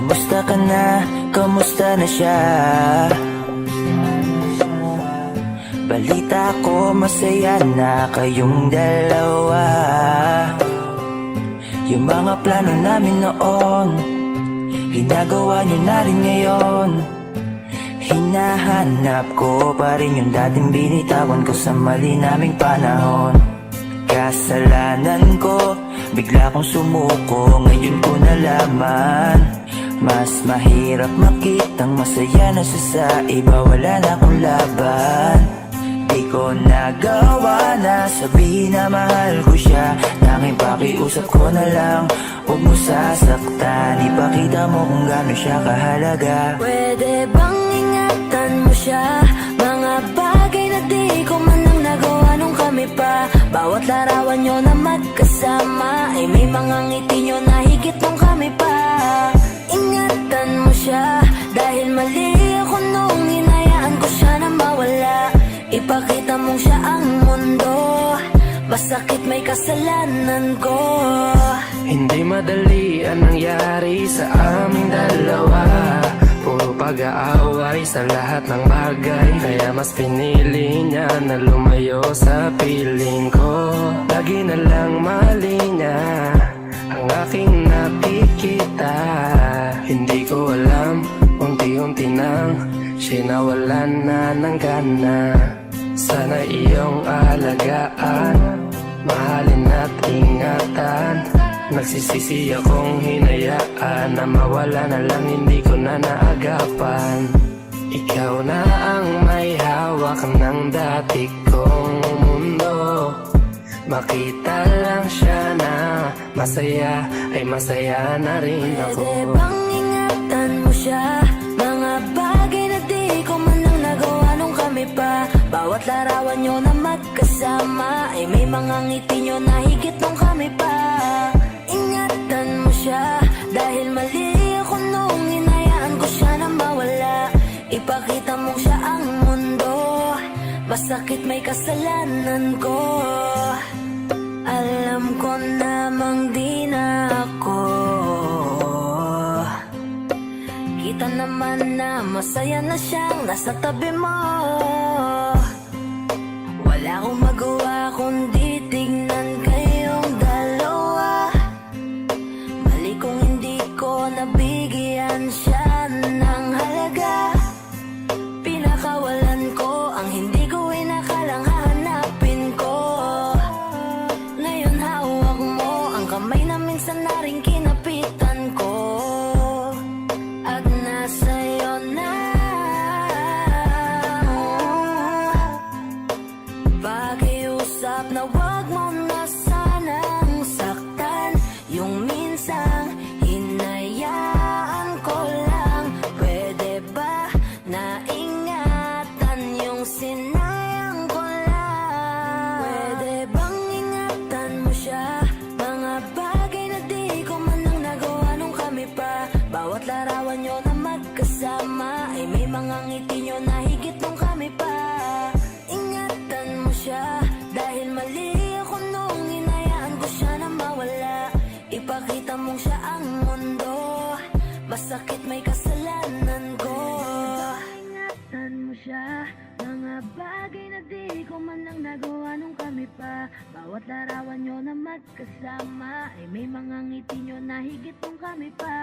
Kamusta ka na? Kamusta na siya? Balita ko masaya na kayong dalawa. Yung mga plano namin noon, ginagawa nyo na rin ngayon. Hinahanap ko pa rin yung dating binitawan ko sa mali naming panahon. Kasalanan ko, bigla kong sumuko, ngayon ko nalaman. Mas mahirap makitang masaya na siya sa iba, wala na akong laban. Di ko nagawa na sabihin na mahal ko siya, tanging pakiusap ko na lang, huwag mo sasaktan. Ipakita mo kung gaano siya kahalaga. Pwede bang ingatan mo siya? Mga bagay na di ko man lang nagawa nung kami pa. Bawat larawan nyo na magkasama ay may mga ngiti nyo na higit nung kami pa. Ingatan mo siya dahil mali ako nung hinayaan ko siya na mawala. Ipakita mong siya ang mundo, masakit may kasalanan ko. Hindi madali ang nangyari sa aming dalawa. Puro pag-aaway sa lahat ng bagay, kaya mas pinili niya na lumayo sa piling ko. Lagi na lang mali niya ang aking nakikita. Hindi ko alam, unti-unti nang sinawalan na ng gana. Sana iyong alagaan, mahalin at ingatan. Nagsisisi akong hinayaan na mawala na lang, hindi ko na naagapan. Ikaw na ang may hawak ng dati kong mundo. Makita lang siya na masaya, ay masaya na rin ako. Pwede bang ingatan mo siya? Mga bagay na di ko man lang nagawa nung kami pa. Bawat larawan nyo na magkasama ay may mga ngiti nyo na higit nung kami pa. Ingatan mo siya dahil mali ako nung hinayaan ko siya na mawala. Ipakita mong siya ang mundo, masakit may kasalanan ko. Alam ko namang di na ako. Kita naman na masaya na siyang nasa tabi mo. Wala akong magawa kundi tignan kayong dalawa. Mali kung hindi ko nabigyan siya ng halaga. Pinakawalan ko ang hindi ko inakalang hahanapin ko. Ngayon hawak mo ang kamay na minsan na rin kinapitan ko. At nasa'yo na. Pakiusap na wag mo na sanang saktan. Yung minsang hinayaan ko lang. Pwede ba na ingatan yung sinayang ko lang? Pwede bang ingatan mo siya? Mga bagay na di ko man lang nagawa nung kami pa. Bawat larawan nyo na magkasama ay may mga ngiti nyo na higit nung kami pa. Ingatan mo siya dahil mali ako nung hinayaan ko siya na mawala. Ipakita mong siya ang mundo, masakit may kasalanan ko. Ingatan mo siya, mga bagay na di ko man lang nagawa nung kami pa. Bawat larawan nyo na magkasama ay may mga ngiti nyo na higit nung kami pa.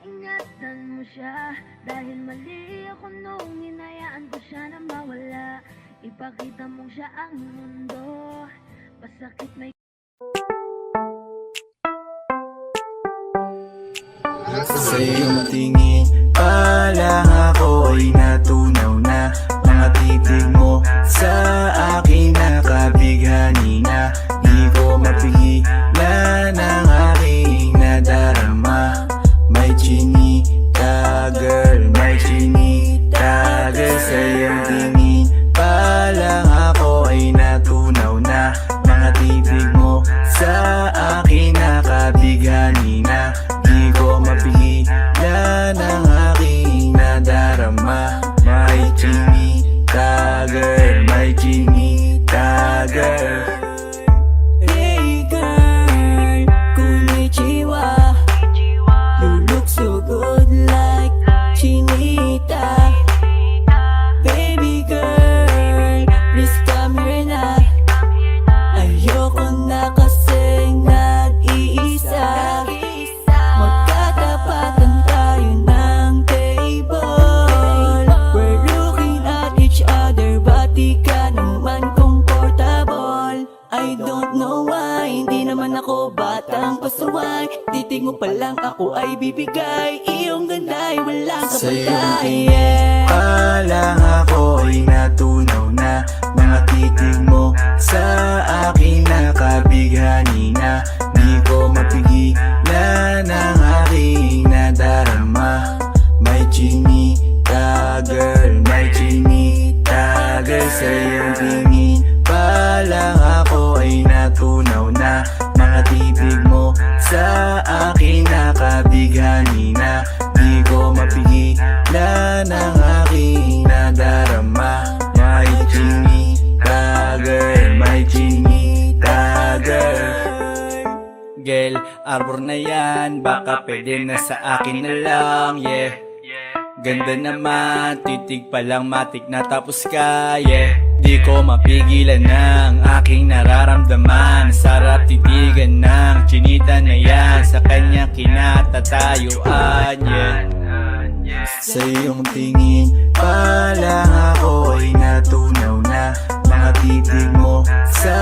Ingatan mo siya dahil mali ako nung hinayaan ko siya na mawala. Ipakita mong siya ang mundo, masakit may Sa iyong tingin pa lang ako ay natunaw na. Mga titig mo sa akin nakabighani na. Di ko mapigilan ang aking nadarama. May chinita girl, may chinita girl. Sa iyong tingin pa lang ako ay natunaw na. Mga titig mo sa akin nakabighani na. Di ko mapigilan ang aking mo pa lang ako ay bibigay. Iyong ganda'y walang Sa iyong kapatay. tingin pa lang ako'y natunaw na. Mga titig mo sa akin nakabighani na. Di ko mapigilan ang aking nadarama. May chinita girl, may chinita girl. Sa iyong tingin pa lang ako ay natunaw na. Mga titig mo sa akin nakabighani na. Di ko mapigilan ang aking nadarama. May chinita girl, may chinita girl. Girl, arbor na yan, baka pwede na sa akin na lang, yeah. Ganda naman, titig pa lang matik na tapos ka, yeah. Di ko mapigilan ng aking nararamdaman. Sarap titigan ng chinita na yan, sa kanya kinatatayuan, yeah. Sa iyong tingin pa lang ako'y natunaw na. Mga titig mo sa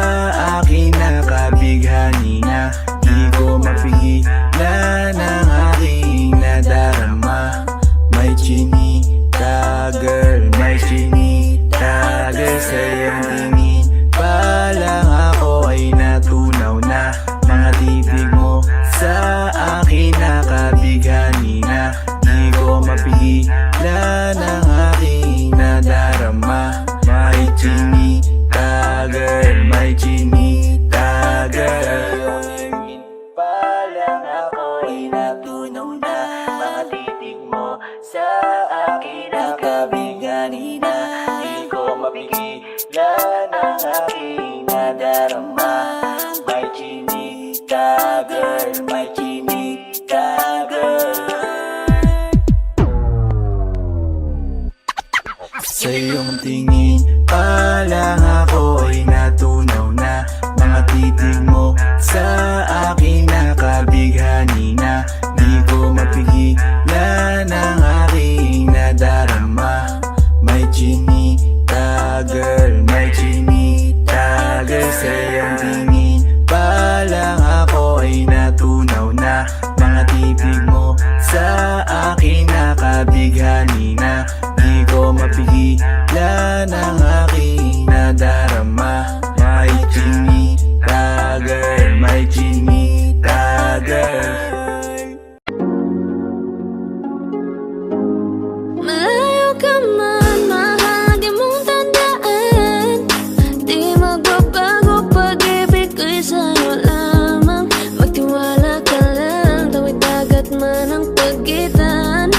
akin nakabighani na. Di ko mapigilan ang aking nadarama. May chinita girl, may chinita girl. Sa iyong tingin pa lang ako ay natunaw na. Mga titig mo sa akin nakabighani na. Di ko mapigilan ang aking nadarama. May chinita girl, may chinita girl. Pa lang ako'y natunaw na. Mga titig mo sa akin nakabighani na. Di ko mapigilan ang aking nadarama. May chinita girl, may chinita girl. Sa iyong tingin pa lang ako'y natunaw na. Mga titig mo sa akin nakabighani na. Di ko mapigilan ang aking nadarama. May chinita girl, may chinita girl. Sa iyong tingin pa lang ako'y natunaw na. Mga titig mo sa akin nakabighani na. Di ko mapigilan ang aking nadarama. May chinita girl, may chinita girl. Malayo ka man, mahal, di mong tandaan. Di magbabago, pag-ibig ko'y sa'yo lamang. Magtiwala ka lang, tawid dagat man ang pagitan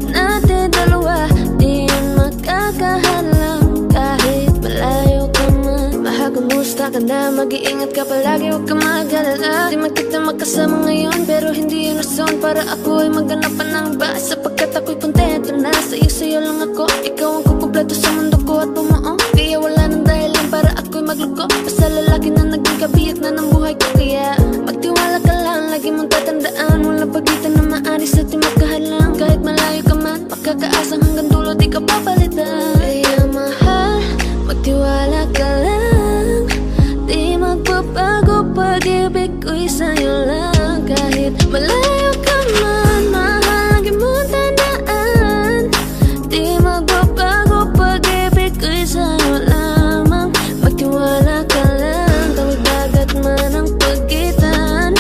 natin dalawa, di yan makakahalang. Kahit malayo ka man, mahal, kumusta ka na? Mag-iingat ka palagi, huwag ka mag-alala. Di man kita magkasama ngayon, pero hindi yun rason para ako ay maghanap pa ng iba. Sapagkat ako'y kontento na sa'yo lang ako. Ikaw ang kukumpleto sa mundo ko at bumuo. Kaya wala nang dahilan para ako'y magluko. Basta lalaki na naging kabiyak na ng buhay ko. Kaya magtiwala ka lang, lagi mong tatandaan. Walang pagitan na maaari sa ating magkahalang. Kahit malayo ka man, makakaasang hanggang dulo di ka papalitan. Kaya mahal, magtiwala ka lang. Di magbabago, pag-ibig ko'y sa'yo lang. Kahit malayo ka man, mahal, lagi mong tandaan. Di magbabago, pag-ibig ko'y sa'yo lamang. Magtiwala ka lang, tawid dagat man ang pagitan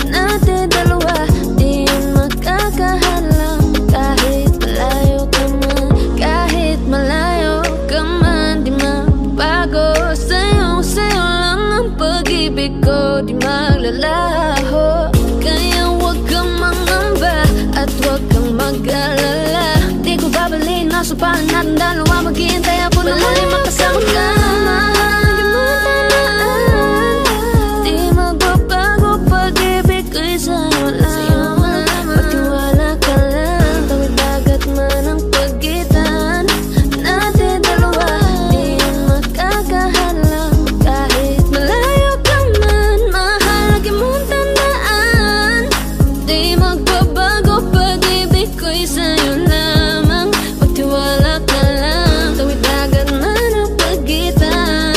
natin dalawa, di yan makakahalang. Kahit malayo ka man, kahit malayo ka man, di magbago. Sa'yo lang ang pag-ibig ko, di maglalaho. Kaya huwag kang mangamba at huwag kang mag-alala. Di ko babaliin, nasupalan natin dalawa. Maghihintay ako na muli makasama ka. Mahal, di mo tandaan. Di magbabago, pag-ibig ko'y sa'yo lamang. Magtiwala ka lang, tawid dagat man ang pagitan natin dalawa, di yan makakahalang. Kahit malayo ka man, mahal, lagi mong tandaan. Di magbabago, pag-ibig ko'y sa'yo lamang. Magtiwala ka lang, tawid dagat man ang pagitan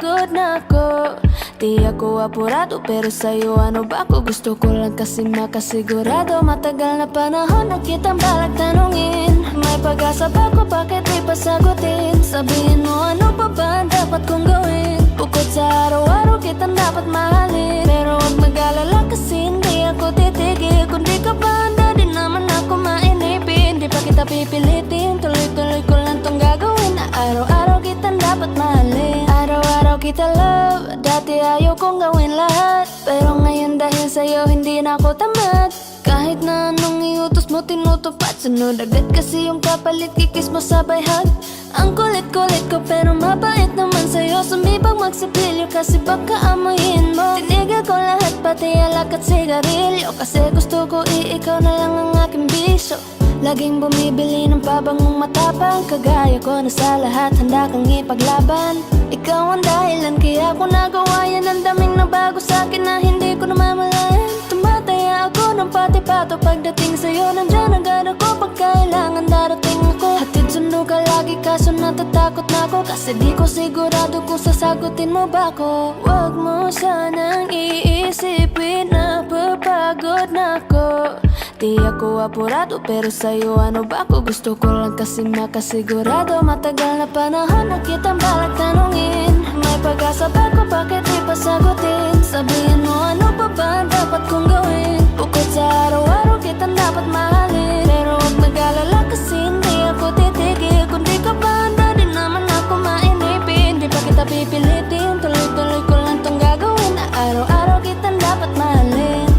pagod na ako. Di ako apurado pero sa'yo ano ba ako? Gusto ko lang kasi makasigurado. Matagal na panahon na kitang balak tanungin. May pag-asa ba ko, bakit di pa sagutin? Sabihin mo ano pa ba ang dapat kong gawin? Bukod sa araw-araw kitang dapat mahalin. Pero huwag mag-alala kasi hindi ako titigil. Kung di ka pa handa di naman ako mainipin. Di pa kita pipilitin, tuloy-tuloy ko lang tong gagawin. Na araw-araw kitang dapat mahalin. Araw-araw kita love, dati ayaw kong gawin lahat. Pero ngayon dahil sa'yo hindi na ako tamad. Kahit na anong iutos mo tinutupad. Sunod agad kasi yung kapalit, kikis mo sabay hug. Ang kulit-kulit ko pero mabait naman sa'yo. Sumibang magsipilyo kasi baka amoyin mo. Tinigil ko lahat pati alak at sigarilyo. Kasi gusto ko ikaw na lang ang aking bisyo. Laging bumibili ng pabangong matapang. Kagaya ko na sa lahat handa kang ipaglaban. Ikaw ang dahilan kaya ko nagawa yan. Ang daming nabago sa'kin na hindi ko namamalayan. Tumataya ako ng pati-pato pagdating sa'yo. Nandyan agad ako pag kailangan darating ako. Hatid sundo ka lagi kaso natatakot na ako. Kasi di ko sigurado kung sasagutin mo ba ako. Huwag mo sanang iisipin na papagod na ako. Di ako apurado pero sa'yo ano ba ako? Gusto ko lang kasi makasigurado. Matagal na panahon na kitang balak tanungin. May pag-asa ba ko, bakit di pa sagutin? Sabihin mo ano pa ba ang dapat kong gawin? Bukod sa araw-araw kitang dapat mahalin. Pero huwag mag-alala kasi hindi ako titigil. Kung di ka pa handa di naman ako mainipin. Di pa kita pipilitin, tuloy-tuloy ko lang tong gagawin. Na araw-araw kitang dapat mahalin.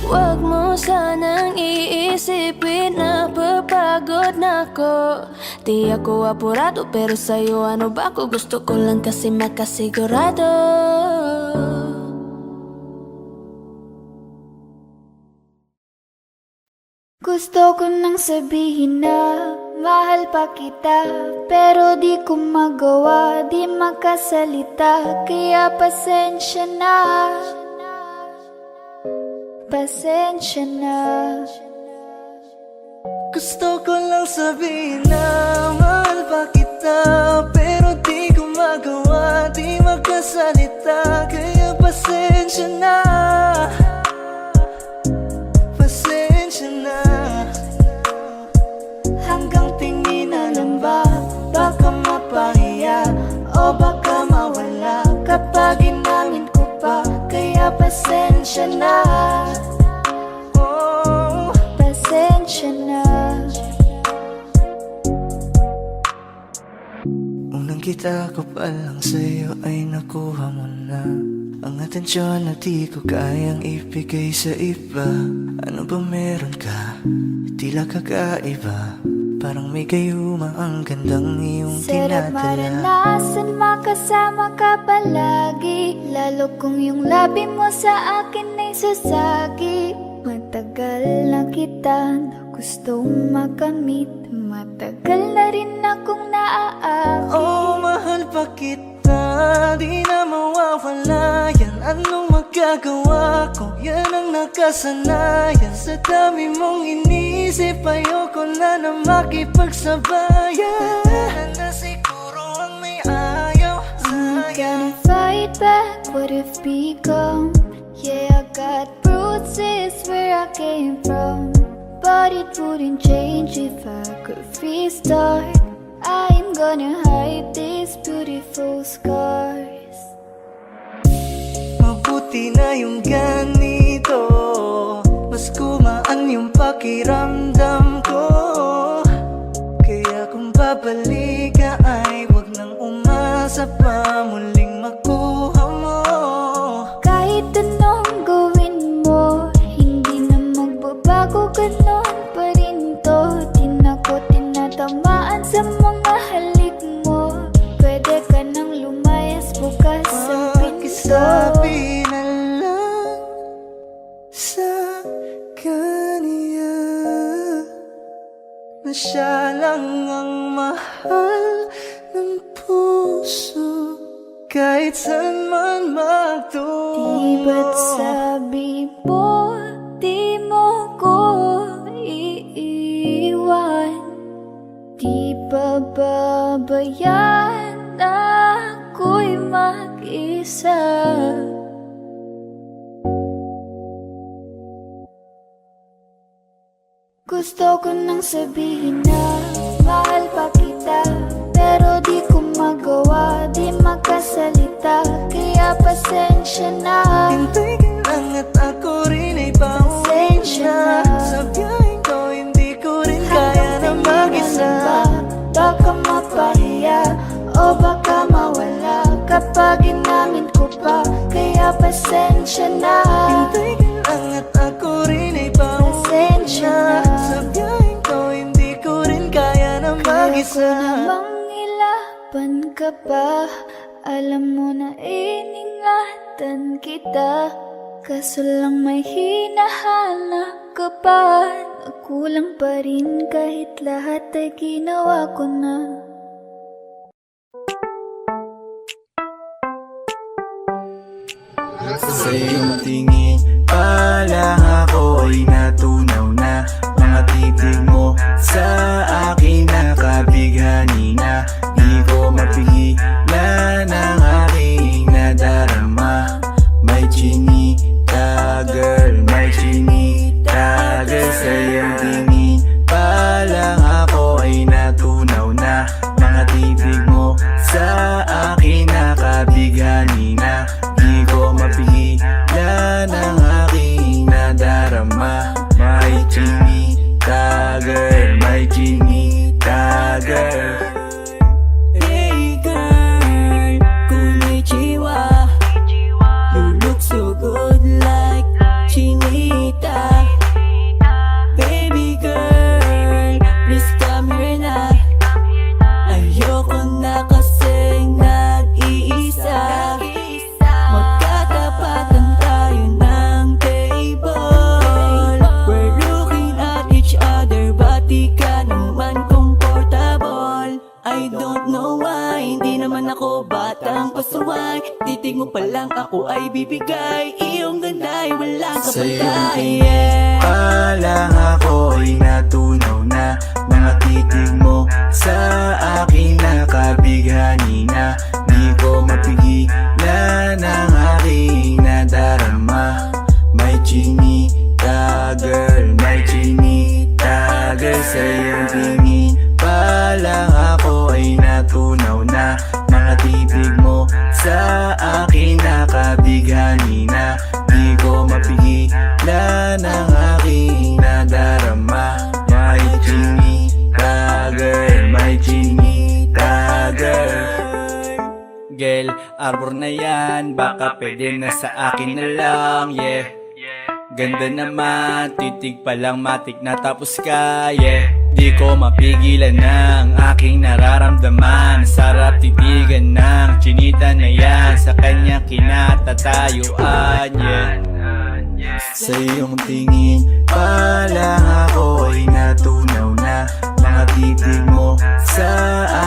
Huwag mo sanang iisipin na papagod na ako. Di ako apurado pero sa'yo ano ba ako? Gusto ko lang kasi makasigurado. Gusto ko nang sabihin na mahal pa kita, pero di ko magawa, di makasalita. Kaya pasensya na, pasensya na. Gusto ko lang sabihin na mahal pa kita, pero di ko magawa, di magkasalita. Kaya pasensya na, pasensya na. Hanggang tingin na lang ba, baka mapahiya o baka mawala kapag inamin ko pa. Kaya pasensya na, oh, Pasensya na. unang kita ko pa lang sa'yo ay nakuha mo na ang atensyon na di ko kayang ibigay sa iba. Ano ba meron ka? Tila kakaiba. Parang may gayuma ang gandang iyong Sarap tinatala. maranasan, makasama ka palagi. Lalo kung yung labi mo sa akin ay sasagi. Matagal na kita na gustong makamit. Matagal na rin akong naaakit. Oh, mahal pa kita, di na mawawala yan. Anong magagawa ko? Yan ang nakasanayan. Sa dami mong inisip, ayoko na na makipagsabayan. Tadhana na siguro ang may ayaw I'm sa'yo. gonna fight back what have become. Yeah, I got bruises where I came from, but it wouldn't change if I could restart. I'm gonna hide these beautiful scars. Mabuti na yung ganito, mas gumaan yung pakiramdam ko. Kaya kung babalik ka ay wag nang umasa pa muling makuha mo. Kahit anong gawin mo, hindi na magbabago, ganon pa rin to. Di na ko tinatamaan sa mga halik mo. Pwede ka nang lumayas bukas ang pinto. Pakisabi na lang sa kanya na siya lang ang mahal ng puso, kahit saan man magtungo. Di ba't sabi mo, di mo ko iiwan? Di ba babayaan ako'y mahal? mag-isa. Gusto ko nang sabihin na mahal pa kita, pero di ko magawa, di makasalita, kaya pasensya na. Hintay ka lang at ako rin ay pauwi Pasensya na. na. Sa biyaheng ko hindi ko rin kaya na mag-isa. Baka mapahiya o baka mawala kapag inamin ko pa, kaya pasensya na. Hintay ka lang at ako rin ay pauwi Pasensya na. na. Sa biyaheng ko hindi ko rin kaya na Kaya ko mag-isa. namang ilaban ka pa, alam mo na iningatan kita, kaso lang may hinahanap ka pa. Nagkulang pa rin kahit lahat ay ginawa ko na. Sa iyong tingin pa lang ako ay natunaw na. Mga titig mo sa akin nakabighani na. Di ko mapigilan ang aking nadarama. May chinita girl, may chinita girl. Sa iyong tingin pa lang ako ay natunaw na. Mga titig mo sa akin nakabighani na. Di ko mapigilan ang aking nadarama. May chinita girl, may chinita girl. Hey girl, konnichiwa. You look so good like chinita. Baby girl, please come here na. Ayoko na kasing nag-iisa. Magkatapatan tayo ng table. We're looking at each other, but di ka naman comfortable. I don't know why, hindi naman ako batang pasaway. Titig mo pa lang ako ay bibigay. Iyong ganda ay walang Sa iyong kapatay. tingin pa lang ako ay natunaw na. Mga titig mo sa akin nakabighani na. Di ko mapigilan ang aking nadarama. May chinita girl, may chinita girl. Sa iyong tingin pa lang ako ay natunaw na. Mga titig mo sa akin nakabighani na. Di ko mapigilan ang aking nadarama. May chinita girl, may chinita girl. Girl, arbor na yan, baka pwede na sa akin na lang, yeah. Ganda naman, titig pa lang matik na tapos ka, yeah. Di ko mapigilan ng aking nararamdaman. Sarap titigan ng chinita na yan, sa kanya kinatatayuan, yeah. Sa iyong tingin pa lang ako ay natunaw na. Mga titig mo sa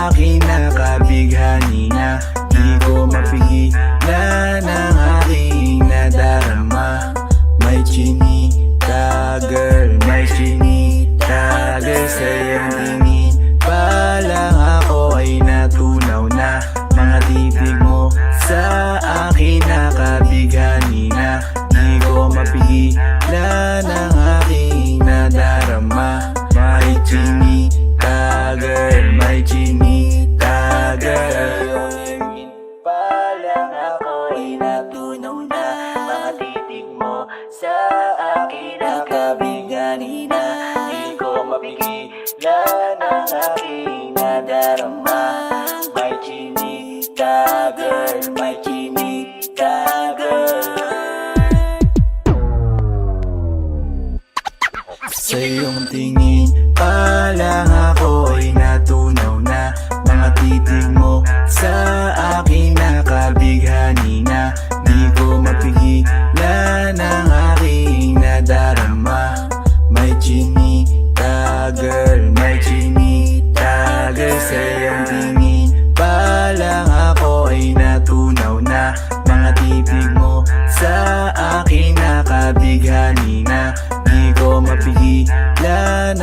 akin nakabighani na. Di ko mapigilan ang aking nadarama. May chinita girl, may chinita girl. Sa iyong tingin pa lang ako ay natunaw na. Mga titig mo sa akin nakabighani na. Di ko mapigilan ang aking nadarama. May chinita girl, may chinita girl. Pa lang ako ay natunaw na. Mga titig mo sa akin nakabighani na. Di ko mapigilan ang aking nadarama. May chinita girl, may chinita girl. Sa iyong tingin pa lang ako ay natunaw na. Mga titig mo sa akin nakabighani na. Di ko mapigilan ang aking nadarama. May chinita girl, may chinita girl. Sa iyong tingin pa lang ako ay natunaw na. Mga titig mo sa akin nakabighani na. Di ko mapigilan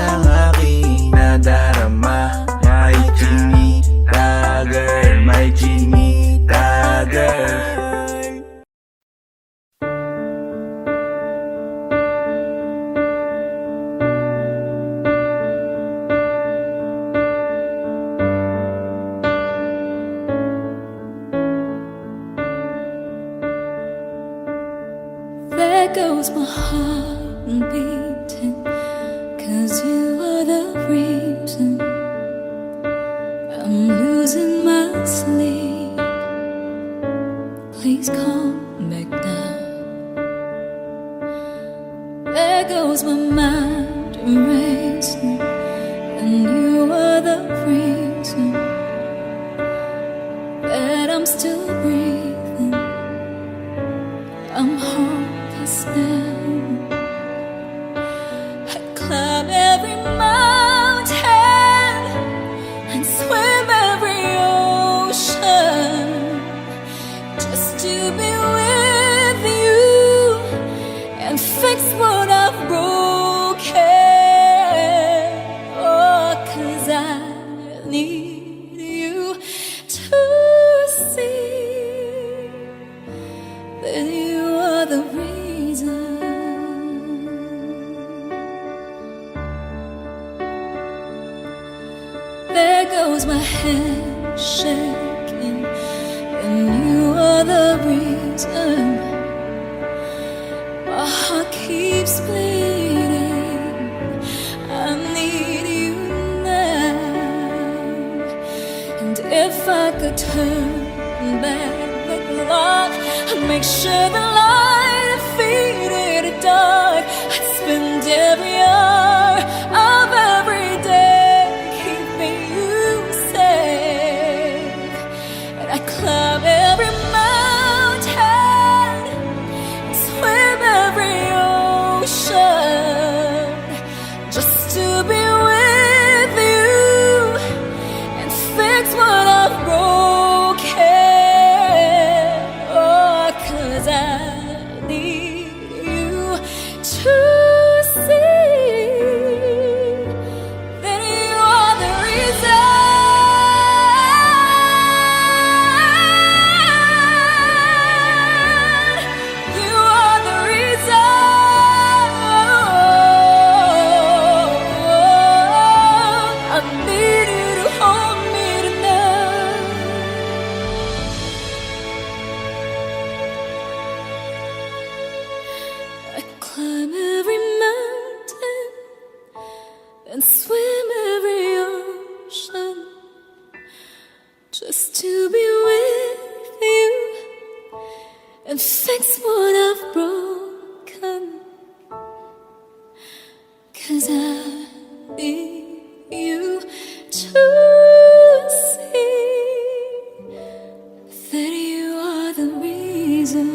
There goes my heart beating, 'cause you are the reason I'm losing my sleep. Please come back now. There goes my mind racing, and you are the reason that I'm still breathing. I'm hopeless now. I climb every mountain and swim every ocean just to be with you and fix what I've broken. Oh, 'cause I need you to see that you are the reason. There goes my hand shaking, and you are the reason my heart keeps bleeding. I need you now. And if I could turn back the clock, I'd make sure the light defeated the dark. I'd spend every hour of every day keeping you safe. And I climb every mountain, swim every ocean just to be with you and fix what I've broken. Oh, 'cause I need you to see that you are the reason. You are the reason. I need you to hold me tonight. I climb every mountain and swim every ocean just to be with you and fix what I've broken. 'Cause I need you to see that you are the reason.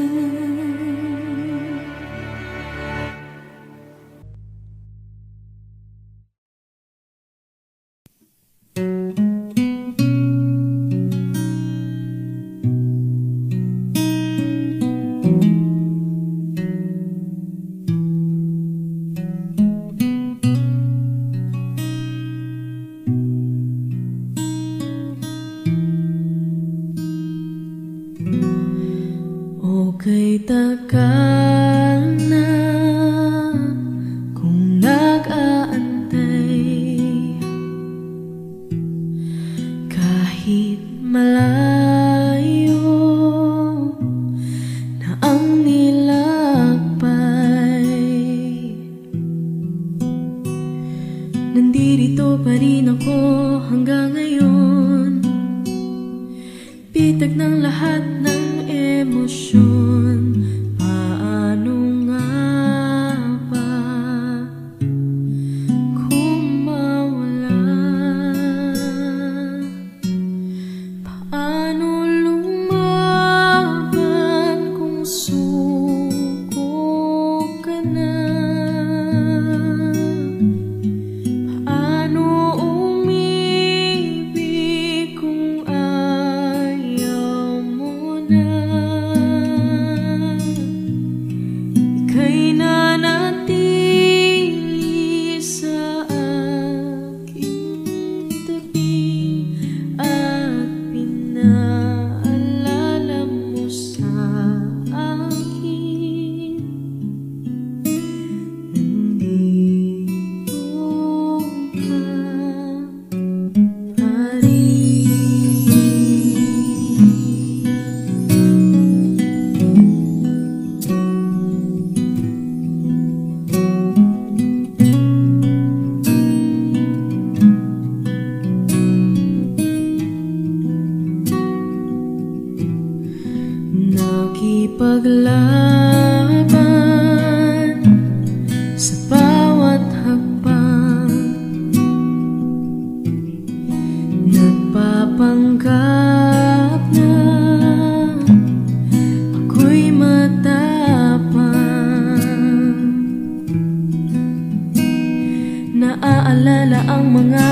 Okay, tagal na kung nag-aantay, kahit malayo na ang nilakbay. Nandito pa rin ako hanggang ngayon, bitag ng lahat ng emosyon. Paano nga ba kung mawala? Paano lumaban kung suko ka na? Paano umibig kung ayaw mo na? Ika'y nanatili sa aking tabi at pinaalala mo sa akin. Nandito ka pa rin. nakipaglaban sa bawat hakbang, nagpapanggap na ako'y matapang. Naaalala ang mga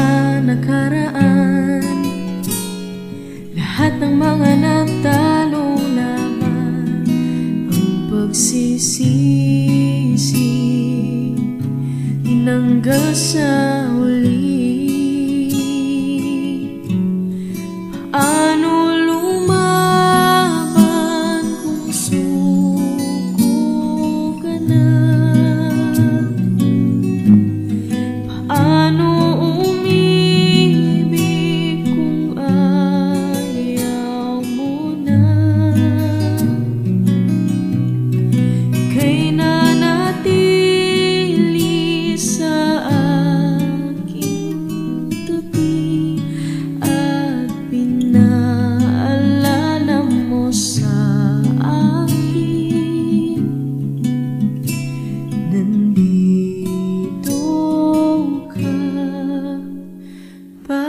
nakaraan, lahat ng mga natalong laban, ang pagsisisi tinanggal sa huli. Paano lumaban kung suko ka na? Paano umibig kung ayaw mo na? Ika'y nanatili sa aking tabi at pinaalala mo sa akin, nandito ka pa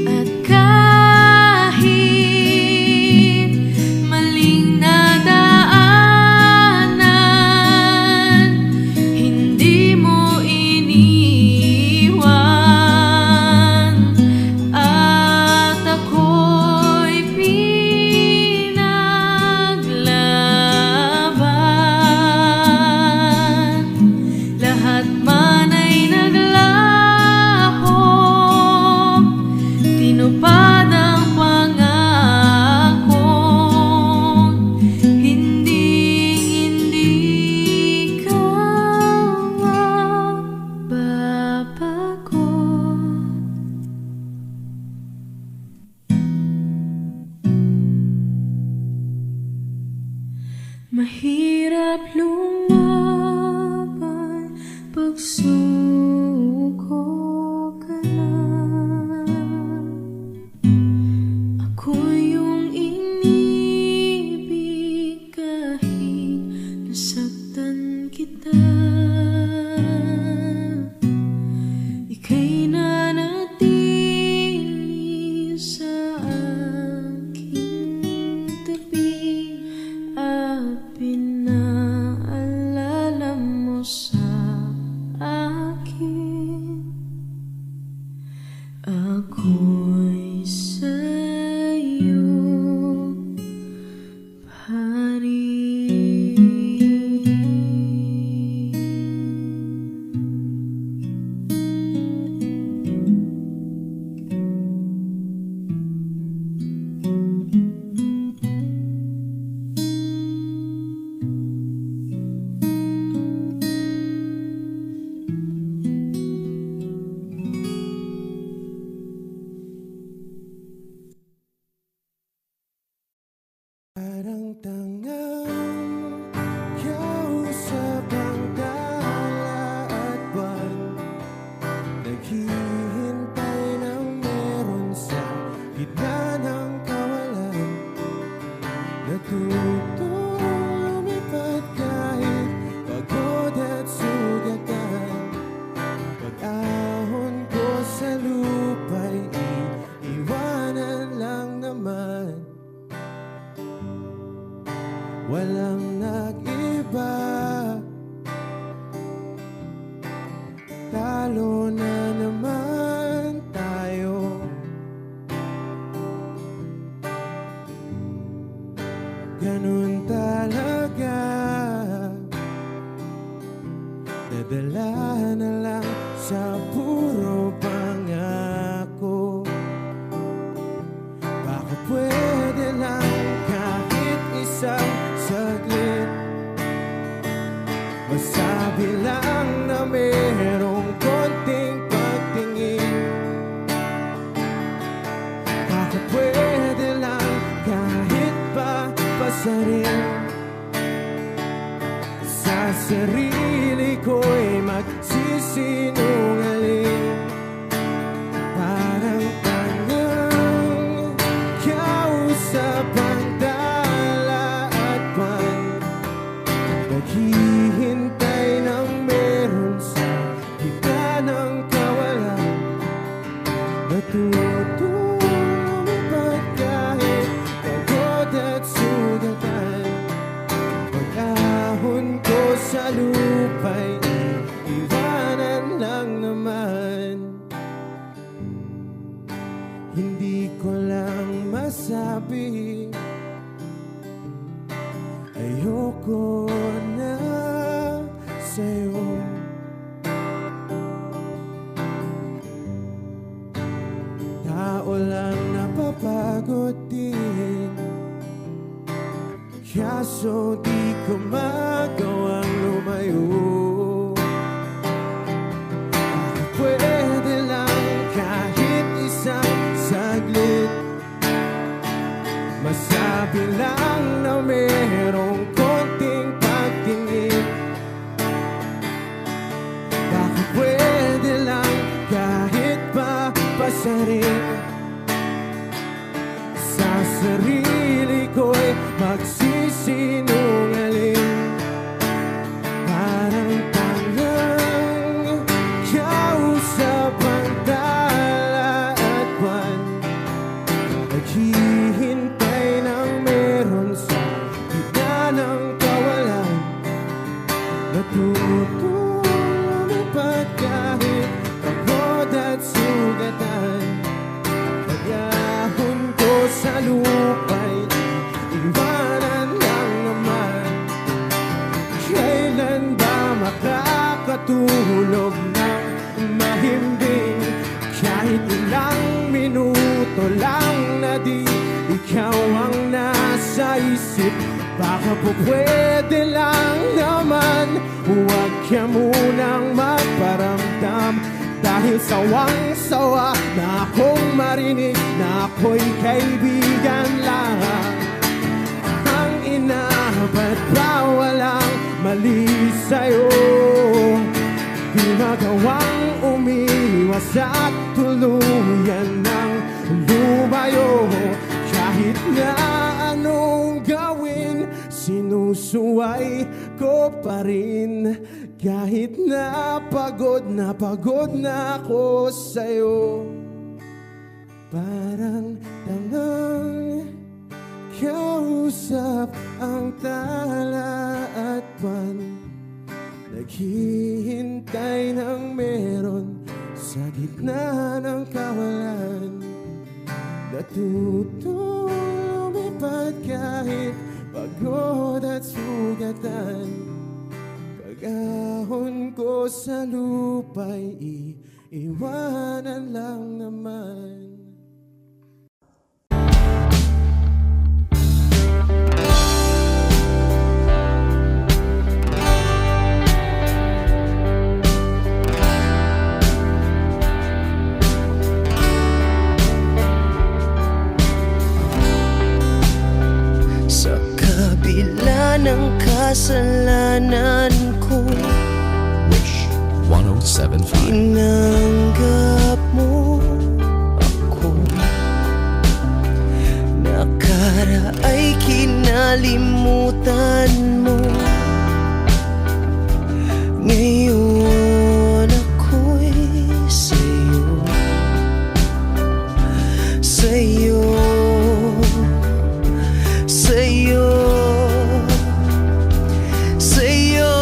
at kahit maling nadaanan, hindi mo iniwan at ako'y pinaglaban. Lahat man ay naglaho, tinupad ang pangako, hindi ka mababago. Mahirap lumaban pag suko ka na. Ako yung inibig kahit nasaktan kita. Ika'y nanatili sa aking tabi at pinaalala mo sa akin, ako'y sa'yo pa rin. pasarin. Sa sarili ko'y magsisinungaling. Parang tangang kausap ang dala at buwan. Naghihintay ng meron sa gitna ng kawalan. Natutulumipad kahit pagod at sugatan. Pag-ahon ko sa lupa'y iwanan lang naman. Hindi ko lang masabi, ayoko na sa'yo. Tao lang napapagod din, kaso di ko magawang lumayo. Pwede lang kahit isang saglit, masabi lang na merong konting pagtingin. Baka pwede lang kahit papasarin. Sa sarili ko'y magsisinungaling. Parang tangang kausap ang dala at buwan. Naghihintay ng meron sa gitna ng kawalan. Natutulumipad kahit pagod at sugatan. Pag-ahon ko sa lupa'y iwanan lang naman. Kailan ba makakatulog ng mahimbing? Kahit ilang minuto lang na di ikaw ang nasa isip. Baka po pwede lang naman, huwag ka munang magparamdam. Dahil sawang-sawa na akong marinig na ako'y kaibigan lang. Ang ina, ba't ba walang mali sa'yo? Di magawang umiwas at tuluyan ng lumayo. Kahit na anong gawin, sinusuway ko pa rin. Kahit na pagod na ako sa'yo. Parang tangang kausap ang tala at buwan. Naghihintay ng meron sa gitna ng kawalan. Natutulumipad kahit pagod at sugatan. Pag-ahon ko sa lupa'y iwanan lang naman. Sa kabila ng kasalanan ko, Wish 1075. tinanggap mo ako. Nakaraay kinalimutan mo. Ngayon ako'y sa'yo, sa'yo, sa'yo, sa'yo.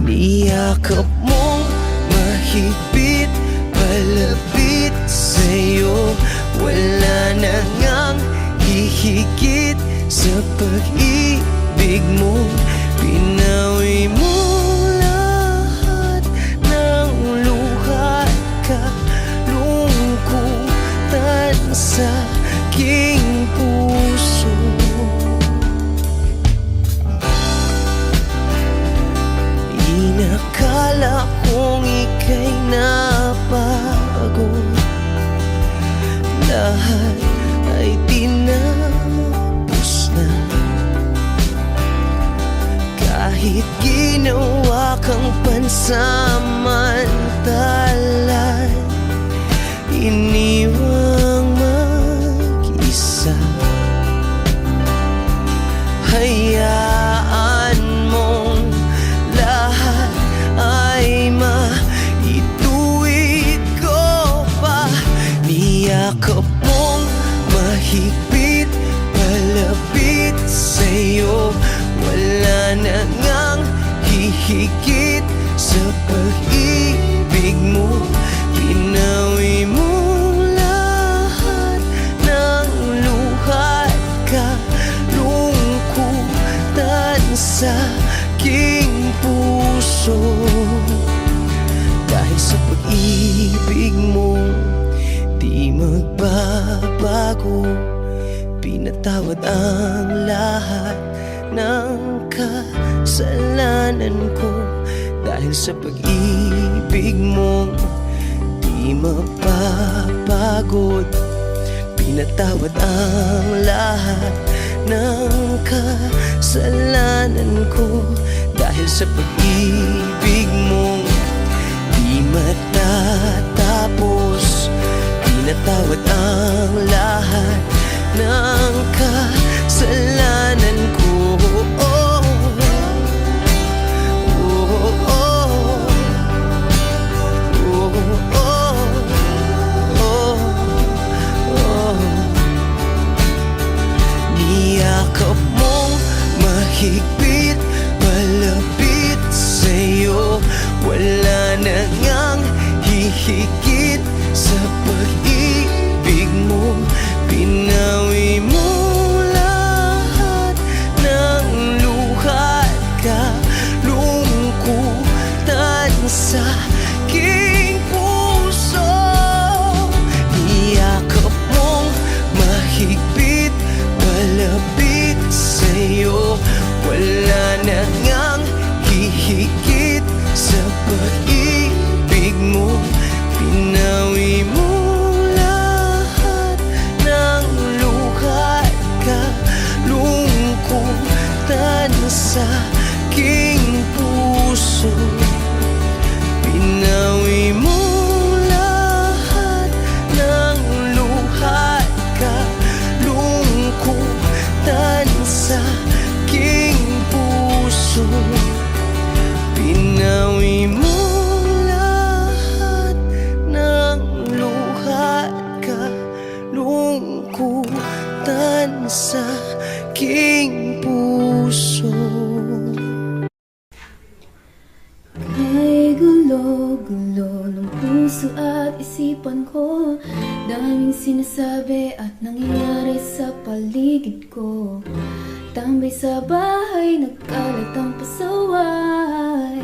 Niyakap mong mahigpit, palapit sa'yo. Wala na ngang hihigit sa pag-ibig mo. Pinawi mo lahat ng luha at kalungkutan sa aking puso. Inakala kong ika'y napagod. Lahat ay tinapos pansamantalan iniwang mag-isa. Hayaan mong lahat ay maituwid ko pa. Niyakap mong mahigpit, palapit sa'yo. Wala na ngang hihigit sa pag-ibig mo. Pinawi mo lahat ng luhat ka, lungkutan sa aking puso. Dahil sa pag-ibig mo, di magbabago. Pinatawad ang lahat ng kasalanan ko. Dahil sa pag-ibig mo, di mapapagod. Pinatawad ang lahat ng kasalanan ko. Dahil sa pag-ibig mo, di matatapos. Pinatawad ang lahat ng kasalanan ko. Niyakap mong mahigpit, palapit sa'yo. Wala na ngang hihigit sa pag-ibig mo. Pinawi mo lahat ng luhat ka, lungkutan sa aking puso. Niyakap mong mahigpit, palapit sa'yo. Wala na ngang hihigit sa pag-ibig mo. Pinawi mo lahat ng luhat ka, lungkutan sa aking puso. Pinawi mo lahat ng luhat ka, lungkutan sa aking puso. Pinawi mo lahat ng luhat ka, lungkutan sa aking puso. Ay gulo-gulo ng puso at isipan ko. Daming sinasabi at nangyayari sa paligid ko. Tambay sa bahay, nagkalat ang pasaway.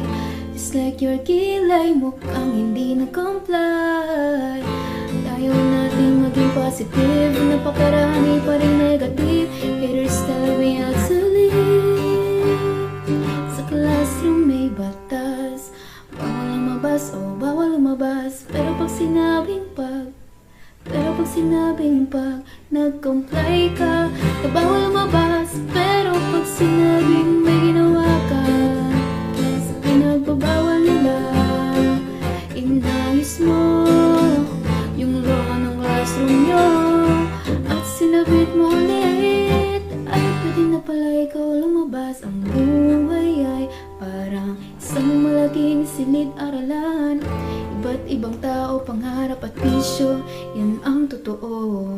Just like your kilay, mukhang hindi nag-comply. Ayaw natin maging positive, napakarami pa rin negative. Haters tell me how to live. Sa classroom may batas, bawal lumabas o bawal lumabas. Pero pag sinabing nag-comply ka, na bawal lumabas. Pero pag sinabing may ginawa ka, sa pinagbabawal nila, inayos mo yung law ng classroom nyo at sinabit mo ulit. Ay pwede na pala ikaw lumabas. Ang buhay ay parang isang malaking silid-aralan. Iba't ibang tao, pangarap at bisyo, yan ang totoo.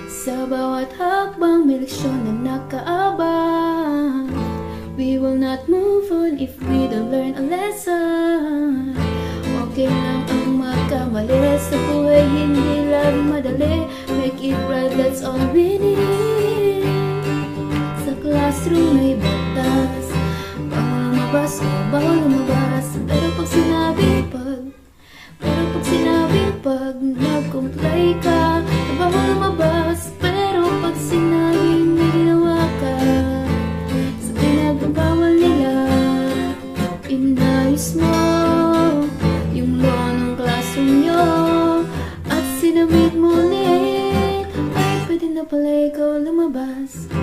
Sa bawat hakbang may leksyon na nakaabang. We will not move on if we don't learn a lesson. Okay lang ang magkamali, sa buhay hindi lang madali. Make it right, that's all we need. Sa classroom may batas, bawal lumabas o bawal lumabas. Pero pag sinabing pag nag-comply ka, na bawal lumabas. Pero pag sinabing may ginawa ka, sa pinagbabawal nila, inayos mo yung law ng classroom nyo at sinabit mo ulit. Ay pwede na pala ikaw lumabas.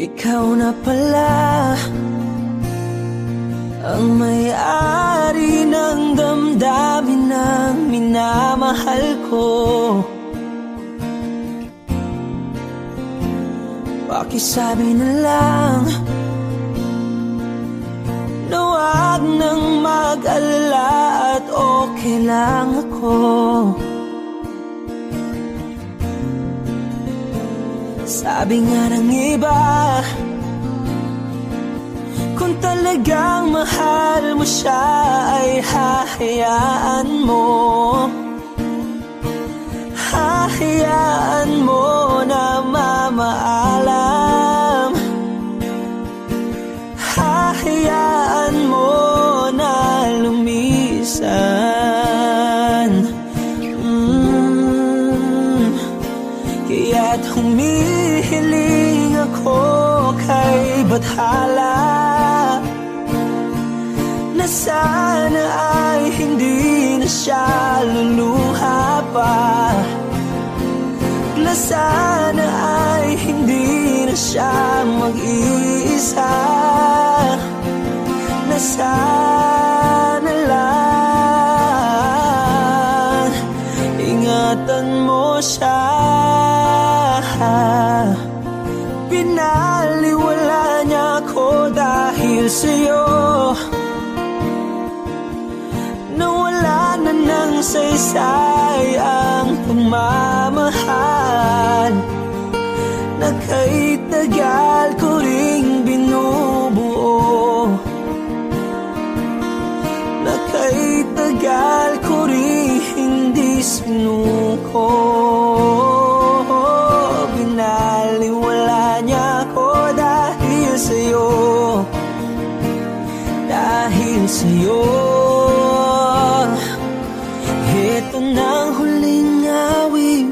ikaw na pala ang may-ari ng damdamin ng minamahal ko. Pakisabi na lang na wag nang mag-alala at okay lang ako. Sabi nga ng iba, kung talagang mahal mo siya ay hahayaan mo. Hahayaan mo na mamaalam. Hahayaan mo na lumisan. Kaya't humihiling ako kay Bathala na sana ay hindi na siya luluha pa. Na sana ay hindi na siya mag-iisa. Na sana lang ingatan mo siya. Pinaliwala niya ako dahil sa'yo. Nawala na ng saysay ang pagmamahal na kahit tagal ko ring binubuo. Na kahit tagal ko ring hindi sinuko. Binaliwala niya ako dahil sa'yo. Dahil sa'yo. Ito na ang huling awit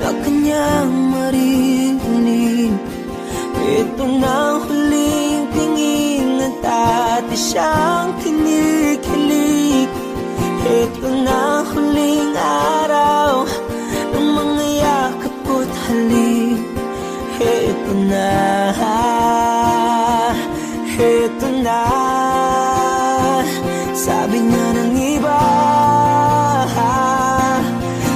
na kanyang marinig. Ito na ang huling tingin at dati siyang kinikilig. Ito na ang huling araw ng mga yakap ko't halik. Ito na, ito na. Sabi nga ng iba,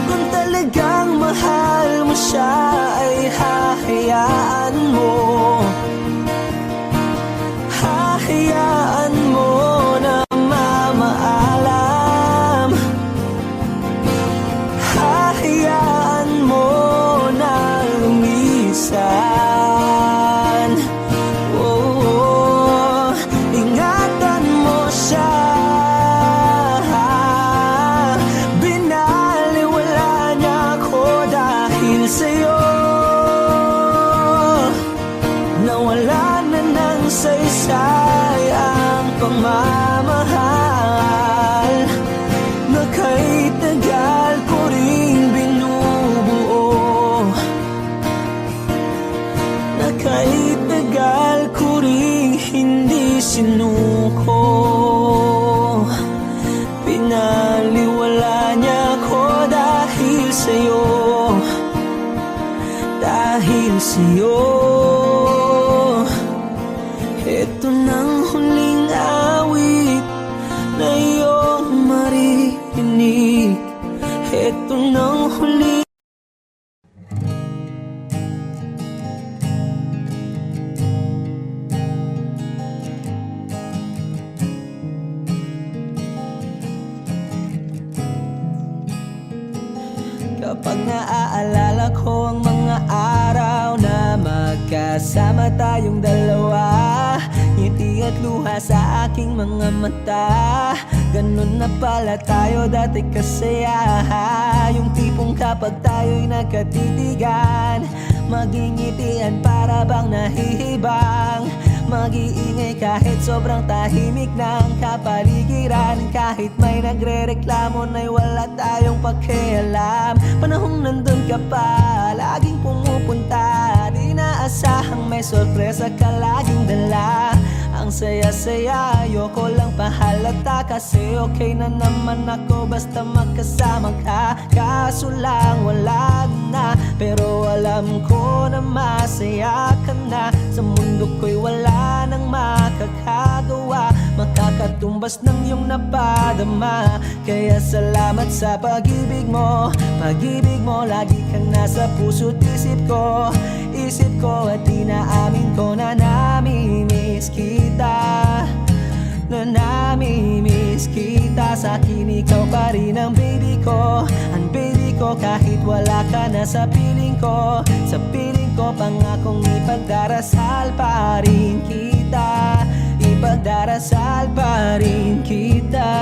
kung talagang mahal mo siya ay hahayaan mo. Hahayaan mo na mamaalam. Hahayaan mo na lumisan. Oh, ingatan mo siya. Sa'yo nawala na ng saysay ang pagmamahal na kahit tagal ko ring binubuo. Na kahit tagal ko ring hindi sinuko. Pinaliwala niya ko dahil sa'yo. Dahil sa'yo. Ito nang huling awit na iyong marinig. Ito nang huling. Kapag naaalala ko ang mga araw na magkasama tayong dalawa, ngiti at luha sa aking mga mata. Ganun na pala tayo dati kasaya. Yung tipong kapag tayo'y nagkatitigan, magingitian para bang nahihibang. Mag-iingay kahit sobrang tahimik ng kapaligiran. Kahit may nagre-reklamo na'y wala tayong pakialam. Panahong nandun ka pa, laging pumupunta. Di naasahang may sorpresa ka laging dala. Ang saya-saya, ayoko lang pahalata. Kasi okay na naman ako basta magkasama ka. Kaso lang wala na, pero alam ko na masaya ka na. na. Sa mundo ko'y wala nang makakagawa, makakatumbas ng iyong napadama. Kaya salamat sa pag-ibig mo. Pag-ibig mo, lagi kang nasa puso't isip ko. Isip ko at inaamin ko na namimiss kita. Na namimiss kita. Sa'kin ikaw pa rin ang baby ko. Ang baby ko kahit wala ka na sa piling ko. Sa piling ko pangakong ipagdarasal pa rin kita. Ipagdarasal pa rin kita.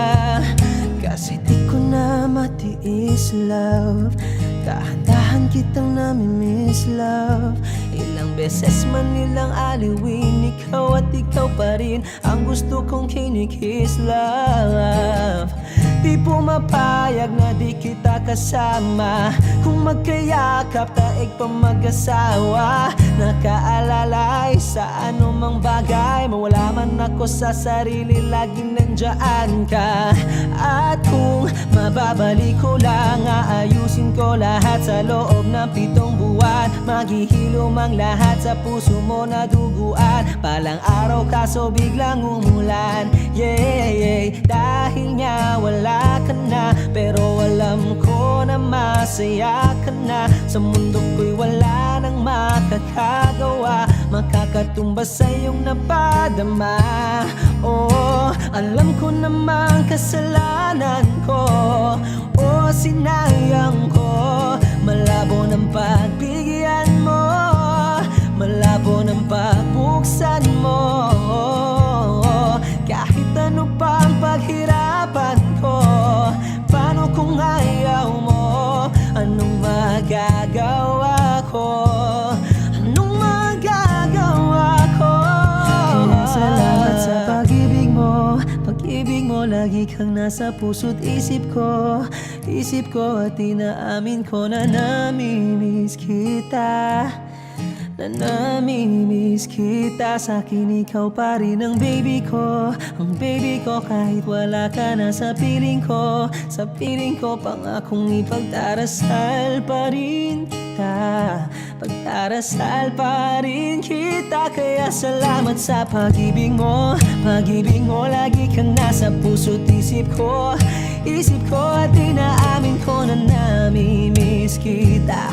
Kasi di ko na matiis love. Dahan-dahan kitang namimiss love. Ilang beses man nilang aliwin, ikaw at ikaw pa rin ang gusto kong kinikiss love. Di pumapayag na di kita kasama. Kung magkayakap taig pa mag-asawa. Nakaalalay sa anumang bagay. Mawala man ako sa sarili, laging nandyan ka. At kung mababalik ko lang, aayusin ko lahat sa loob ng 7 buwan. Maghihilom ang lahat sa puso mo na duguan. Palang araw kaso biglang umulan. Yeah, yeah. Dahil nga wala ka na, pero alam ko na masaya ka na. Sa mundo ko'y wala nang makakagawa, makakatumbas sa iyong napadama. Oh, alam ko namang kasalanan ko. Oh, sinayang ko. Malabo ng pagbigyan mo, malabo ng pagbuksan mo. Kahit ano pang paghirapan ko, paano kung ayaw mo? Anong magagawa ko? Anong magagawa ko? Kaya salamat sa pag-ibig mo. Pag-ibig mo, lagi kang nasa puso't isip ko. Isip ko at inaamin ko na namimiss kita. Na namimiss kita. Sa'kin ikaw pa rin ang baby ko. Ang baby ko kahit wala ka na sa piling ko. Sa piling ko pangakong ipagdarasal pa rin kita. Pagdarasal pa rin kita. Kaya salamat sa pag-ibig mo. Pag-ibig mo, lagi kang nasa puso't isip ko. Isip ko at inaamin ko na namimiss kita.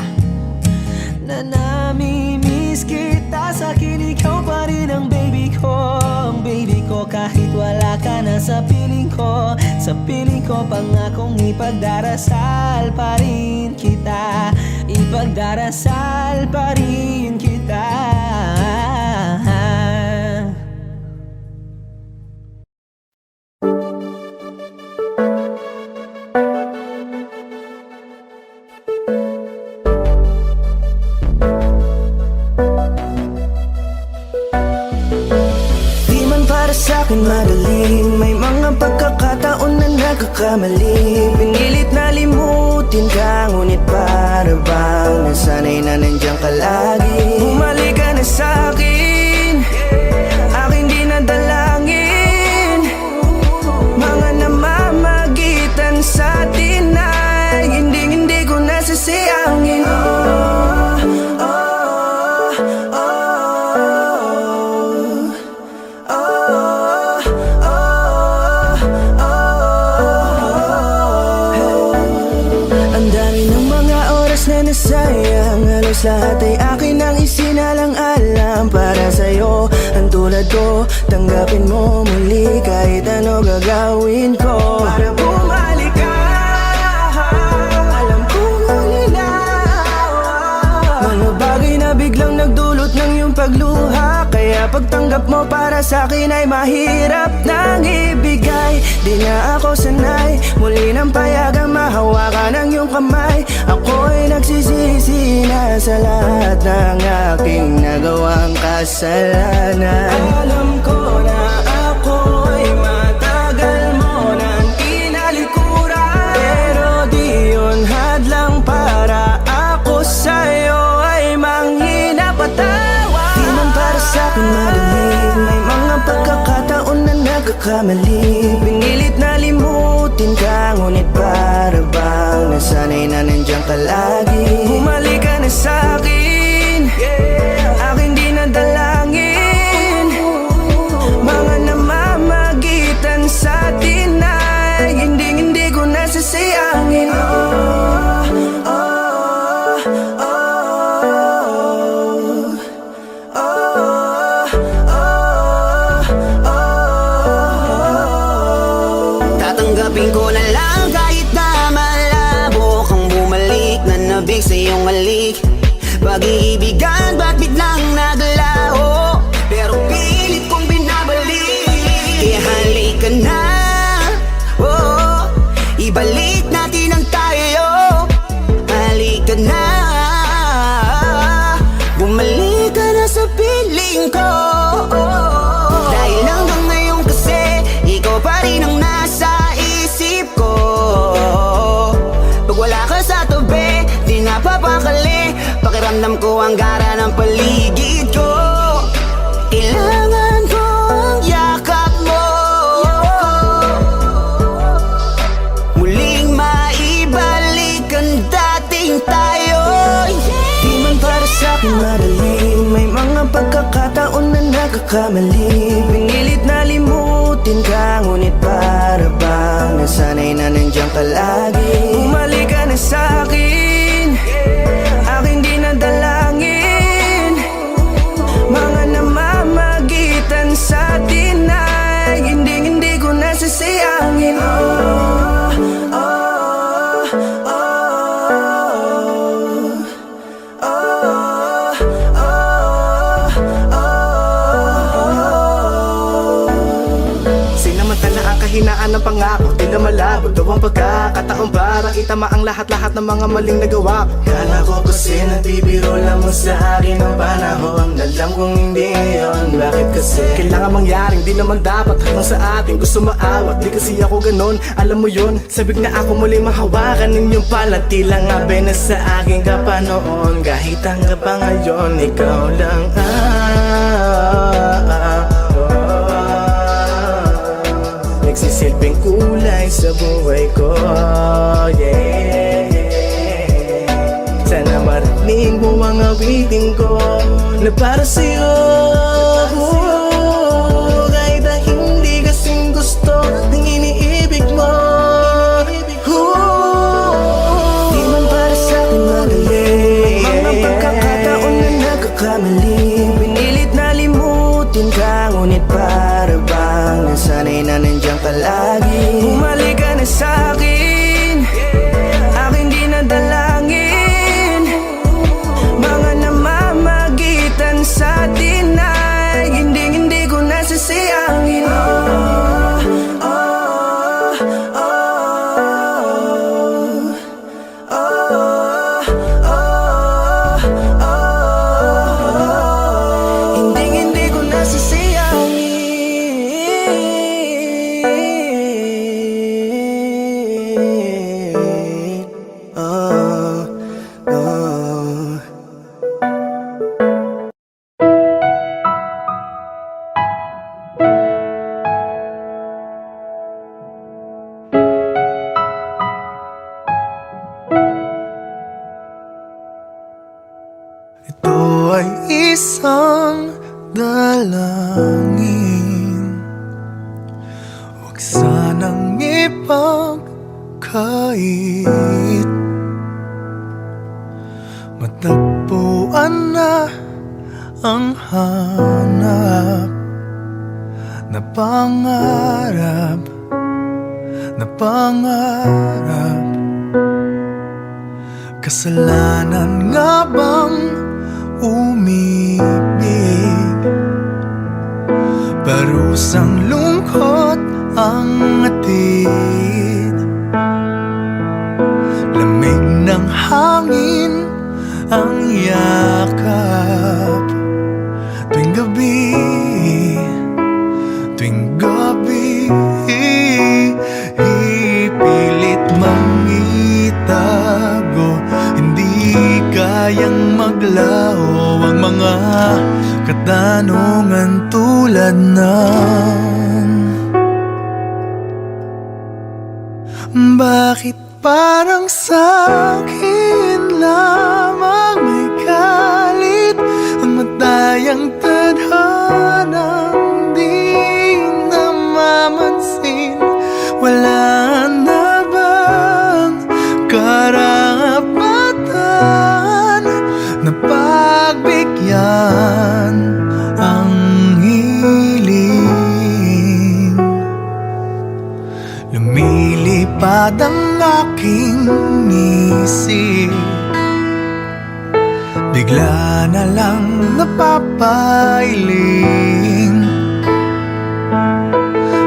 Na namimiss kita. Sa'kin ikaw pa rin ang baby ko. Ang baby ko kahit wala ka na sa piling ko. Sa piling ko pangakong ipagdarasal pa rin kita. Ipagdarasal pa rin kita. Sa'kin magaling, may mga pagkakataon na nagkakamali. Pinilit na limutin ka, ngunit para bang nasanay na nandiyan ka lagi. Bumalik ka na sa'kin, aking dinadalangin. Mga namamagitan sa'tin ay hindi ko nasasayangin. Sayang, halos lahat ay akin ang isinalang-alam para sa'yo. Ang tulad ko, tanggapin mo muli kahit ano gagawin ko. Para bumalik ka, alam kong ulinaw. Mga bagay na biglang nagdulot ng iyong pagluha. Kaya pagtanggap mo para sa'kin ay mahirap nang ibigay. Di na ako sanay, muli nang payagang mahawakan ang iyong kamay. Ako'y nagsisisi na sa lahat ng aking nagawang kasalanan. Alam ko na ako'y matagal mo nang tinalikuran, pero di yun hadlang para ako sa'yo ay manghina patawa. Di man para sa'kin magaling, may mga pagkakataon na nagkakamali. Pinilit na limutin ka, ngunit para bang nasanay na nandiyan ka lagi. Bumalik ka na sa'kin, aking dinadala. Ramdam ko ang gara ng paligid ko. Kailangan ko ang yakap mo. Muling maibalik ang dating tayo. Di man para sa'kin madali, may mga pagkakataon na nagkakamali. Pinilit na limutin ka, ngunit para bang nasanay na nandiyan ka lagi. Bumalik ka na sa'kin, aking di nadalangin. Mga namamagitan sa atin ay hindi ko nasasayangin. Sinamantala ang kahinaan ng pangako, di na malabo daw ang pagkakataon para itama ang lahat-lahat ng mga maling nagawa ko. Kala ko kasi nagbibiro lamang sa akin ang panahon, alam kong hindi yun. Bakit kasi kailangan mangyaring di naman dapat hanggang sa atin gusto maawat? Di kasi ako ganon, alam mo yun. Sabik na ako muli mahawakan ninyong palat, tila nga na sa akin ka pa noon. Kahit hanggang pa ngayon, ikaw lang nagsisilbing kulay sa buhay ko, yeah. Sana marinig mo ang awitin ko na para sa'yo, kahit na hindi kasing gusto ng iniibig mo. Di man para sa'kin madali, may mga pagkakataon na nagkakamali. Pinilit na limutin ka, ngunit para bang nasanay na nandiyan ka lagi. Bumalik ka na sa'kin, aking di nadalangin. Mga namamagitan sa atin ay hindi ko nasasayangin. Hindi ko nasasayangin. Ito ay isang dalangin, huwag sanang ipagkait. Matagpuan na ang hanap na pangarap, na pangarap. Kasalanan nga bang umibig? Parusang lungkot ang atid, lamig ng hangin ang yakap. Tuwing gabi, tuwing gabi, ipilit mangitago. Hindi kayang maglaho ang mga katanungan tulad ng bakit parang sa'kin lamang may galit ang matayang tadhanang di namamansin? Wala na bang karapatan na pagbigyan ang hiling? Lumilipad ang aking isip, bigla na lang napapailing.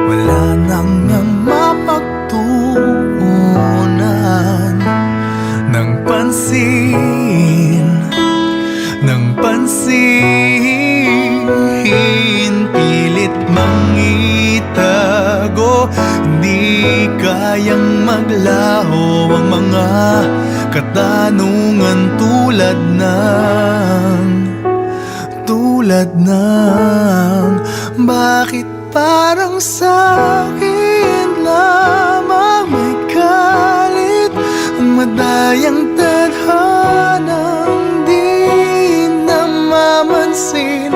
Wala nang mapagtuunan ng pansin, ng pansin. Pilit mangitago, hindi kayang maglaho ang mga katanungan tulad ng bakit parang sa'kin lamang may galit ang madayang tadhanang di namamansin.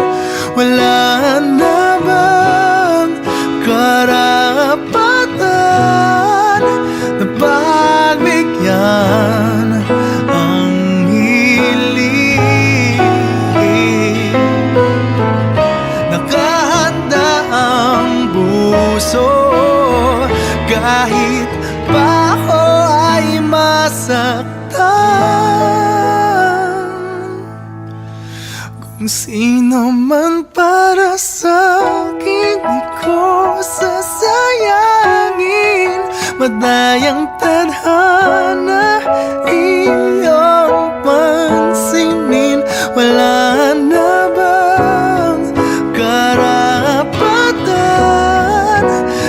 Wala na bang karapatan na pagbigyan ang hiling? Nakahanda ang puso kahit pa ako ay masaktan. Kung sino man para sa'kin di ko sasayangin. Madayang tadhana iyong pansinin. Wala na bang karapatan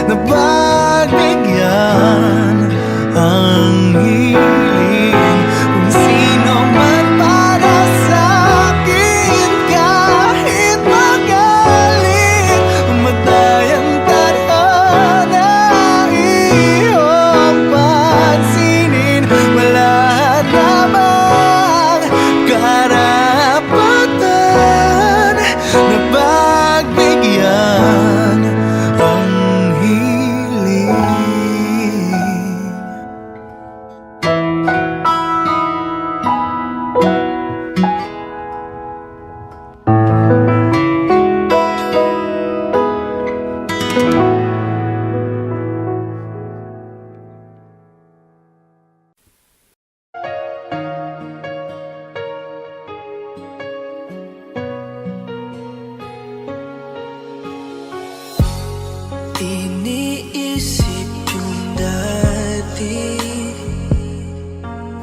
na pagbigyan ang hiling? Kung sino man para sa'kin kahit magalit, madayang tadhana iyong pansinin. Wala na bang karapatan na pagbigyan ang hiling? Iniisip yung dati,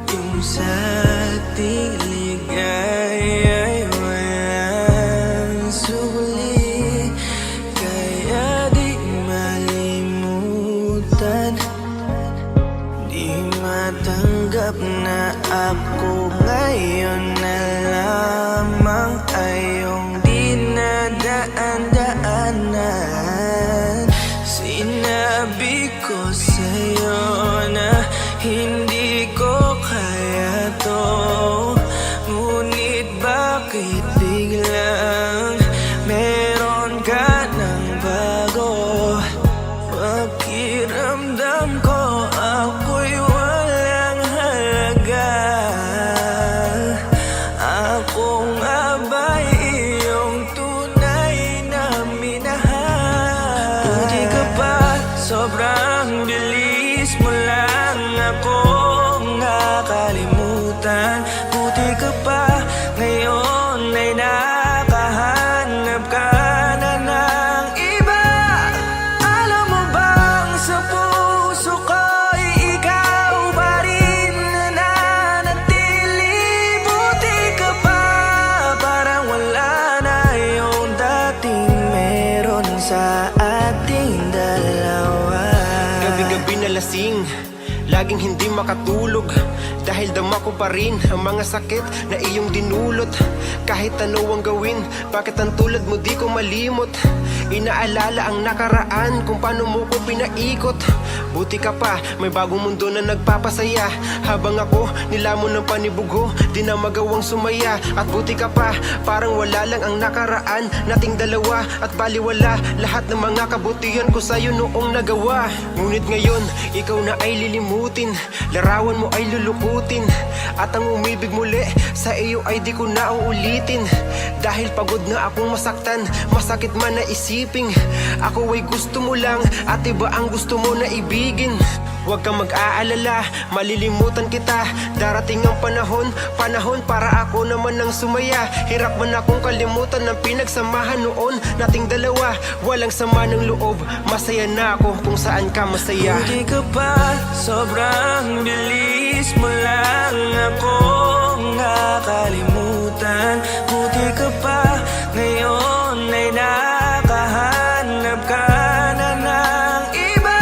yung sa ating ligay ay walang suli. Kaya di malimutan, di matanggap na ako ngayon na lamang ay yung dinadaan-daanan. Sinabi ko sa'yo na hindi ko kaya to, ngunit bakit biglang meron ka ng bago? Pakiramdam ko ako'y walang halaga. Ako nga ba'y iyong tunay na minahal? Buti ka pa, sobrang bilis mo lang akong nakalimutan. Buti ka pa, ngayon ay nakahanap ka na ng iba. Alam mo bang sa puso ko'y ikaw pa rin nananatili? Buti ka pa, parang wala na yung dating meron sa ating dalawa. Gabi-gabi na lasing, laging hindi makatulog, dahil dama ko pa rin ang mga sakit na iyong dinulot. Kahit ano ang gawin, bakit ang tulad mo di ko malimot? Inaalala ang nakaraan, kung paano mo ko pinaikot. Buti ka pa, may bagong mundo na nagpapasaya. Habang ako, nilamon ng panibugho, di na magawang sumaya. At buti ka pa, parang wala lang ang nakaraan nating dalawa. At baliwala lahat ng mga kabutihan ko sa'yo noong nagawa. Ngunit ngayon, ikaw na ay lilimutin, larawan mo ay lulukutin, at ang umibig muli sa iyo ay di ko na uulitin. Dahil pagod na akong masaktan, masakit man na isiping ako ay gusto mo lang at iba ang gusto mo na ibigin. Huwag kang mag-aalala, malilimutan kita. Darating ang panahon para ako naman ang sumaya. Hirap man akong kalimutan ng pinagsamahan noon nating dalawa. Walang sama ng loob, masaya na ako kung saan ka masaya. Buti ka pa, sobrang bilis mo lang akong nakalimutan. Buti ka pa, ngayon ay nakahanap ka na ng iba.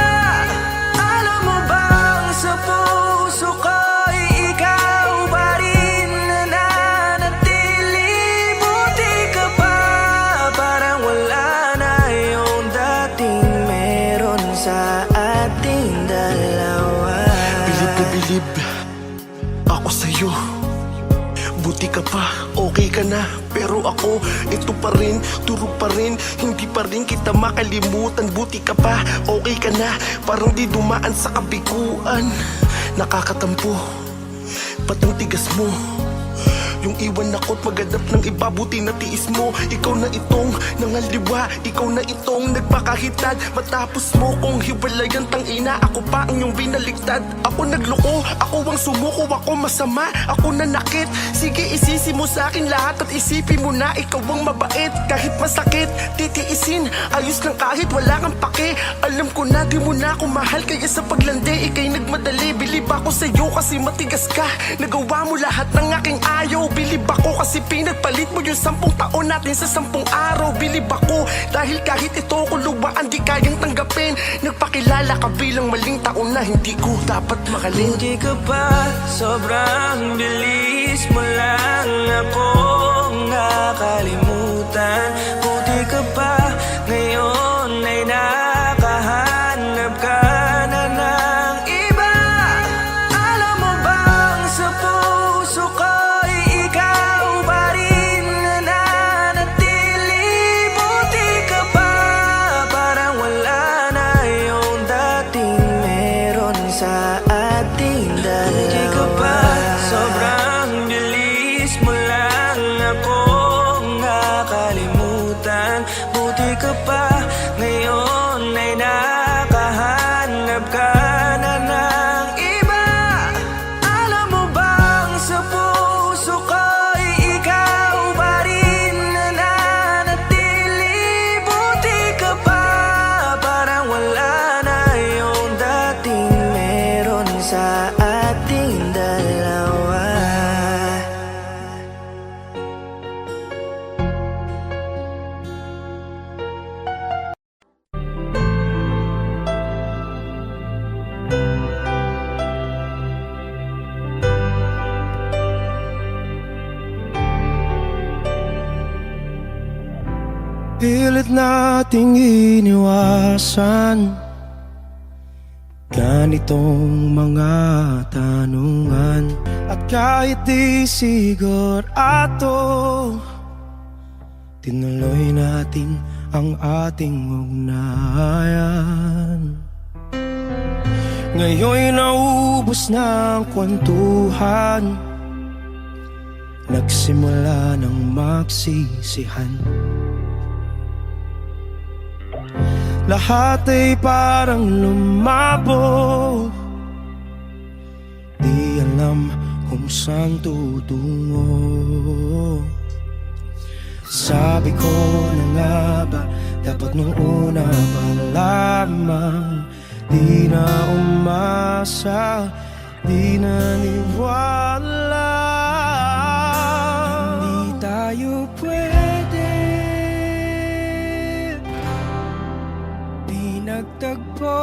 Alam mo bang sa puso ko'y ikaw na, pero ako, ito pa rin, turo pa rin. Hindi pa rin kita makalimutan. Buti ka pa, okay ka na, parang di dumaan sa kabiguan. Nakakatampo, ba't ang tigas mo? Yung iwan ako't maghanap ng iba, buti na tiis mo. Ikaw na itong nangaliwa, ikaw na itong nagpakahitad. Matapos mo kong hiwalayan, tangina, ako pa ang iyong binaliktad. Ako nagloko, ako ang sumuko, ako masama, ako nanakit. Sige, isisi mo sa akin lahat at isipin mo na ikaw ang mabait. Kahit masakit, titiisin, ayos lang kahit wala kang pake. Alam ko na di mo na ako mahal, kaya sa paglandi ikay nagmadali. Bilib ako sa'yo kasi matigas ka, nagawa mo lahat ng aking ayaw. Bilib ako kasi pinagpalit mo yung 10 taon natin sa 10 araw. Bilib ako dahil kahit ito ko luwaan di kayang tanggapin. Nagpakilala ka bilang maling taon na hindi ko dapat makalin. Hindi ka ba sobrang bilis mo lang akong nakalimutan? Buti ka ba ngayon ay nakahanap ka na ng iba? Alam mo bang sa puso ko'y ikaw pa rin nananatili? Buti ka ba parang wala na yung dating meron sa ating dalawa? Hindi ka ba sobrang bilis mo lang akong nakalimutan? Buti ka pa ngayon ay nakahanap ka na ng iba? Alam mo bang sa puso ko'y ikaw pa rin nananatili? Buti ka pa parang wala na yung dating meron sa ating dalawa. Pilit nating iniwasan ganitong mga tanungan. At kahit di sigurado, tinuloy natin ang ating ugnayan. Ngayon'y naubos na ang kwentuhan, nagsimula ng magsisihan. Lahat ay parang lumabo, di alam kung saan tutungo. Sabi ko na nga ba, dapat nung una pa lamang di na umasa, di naniwala. Hindi tayo pwede, di nagtagpo,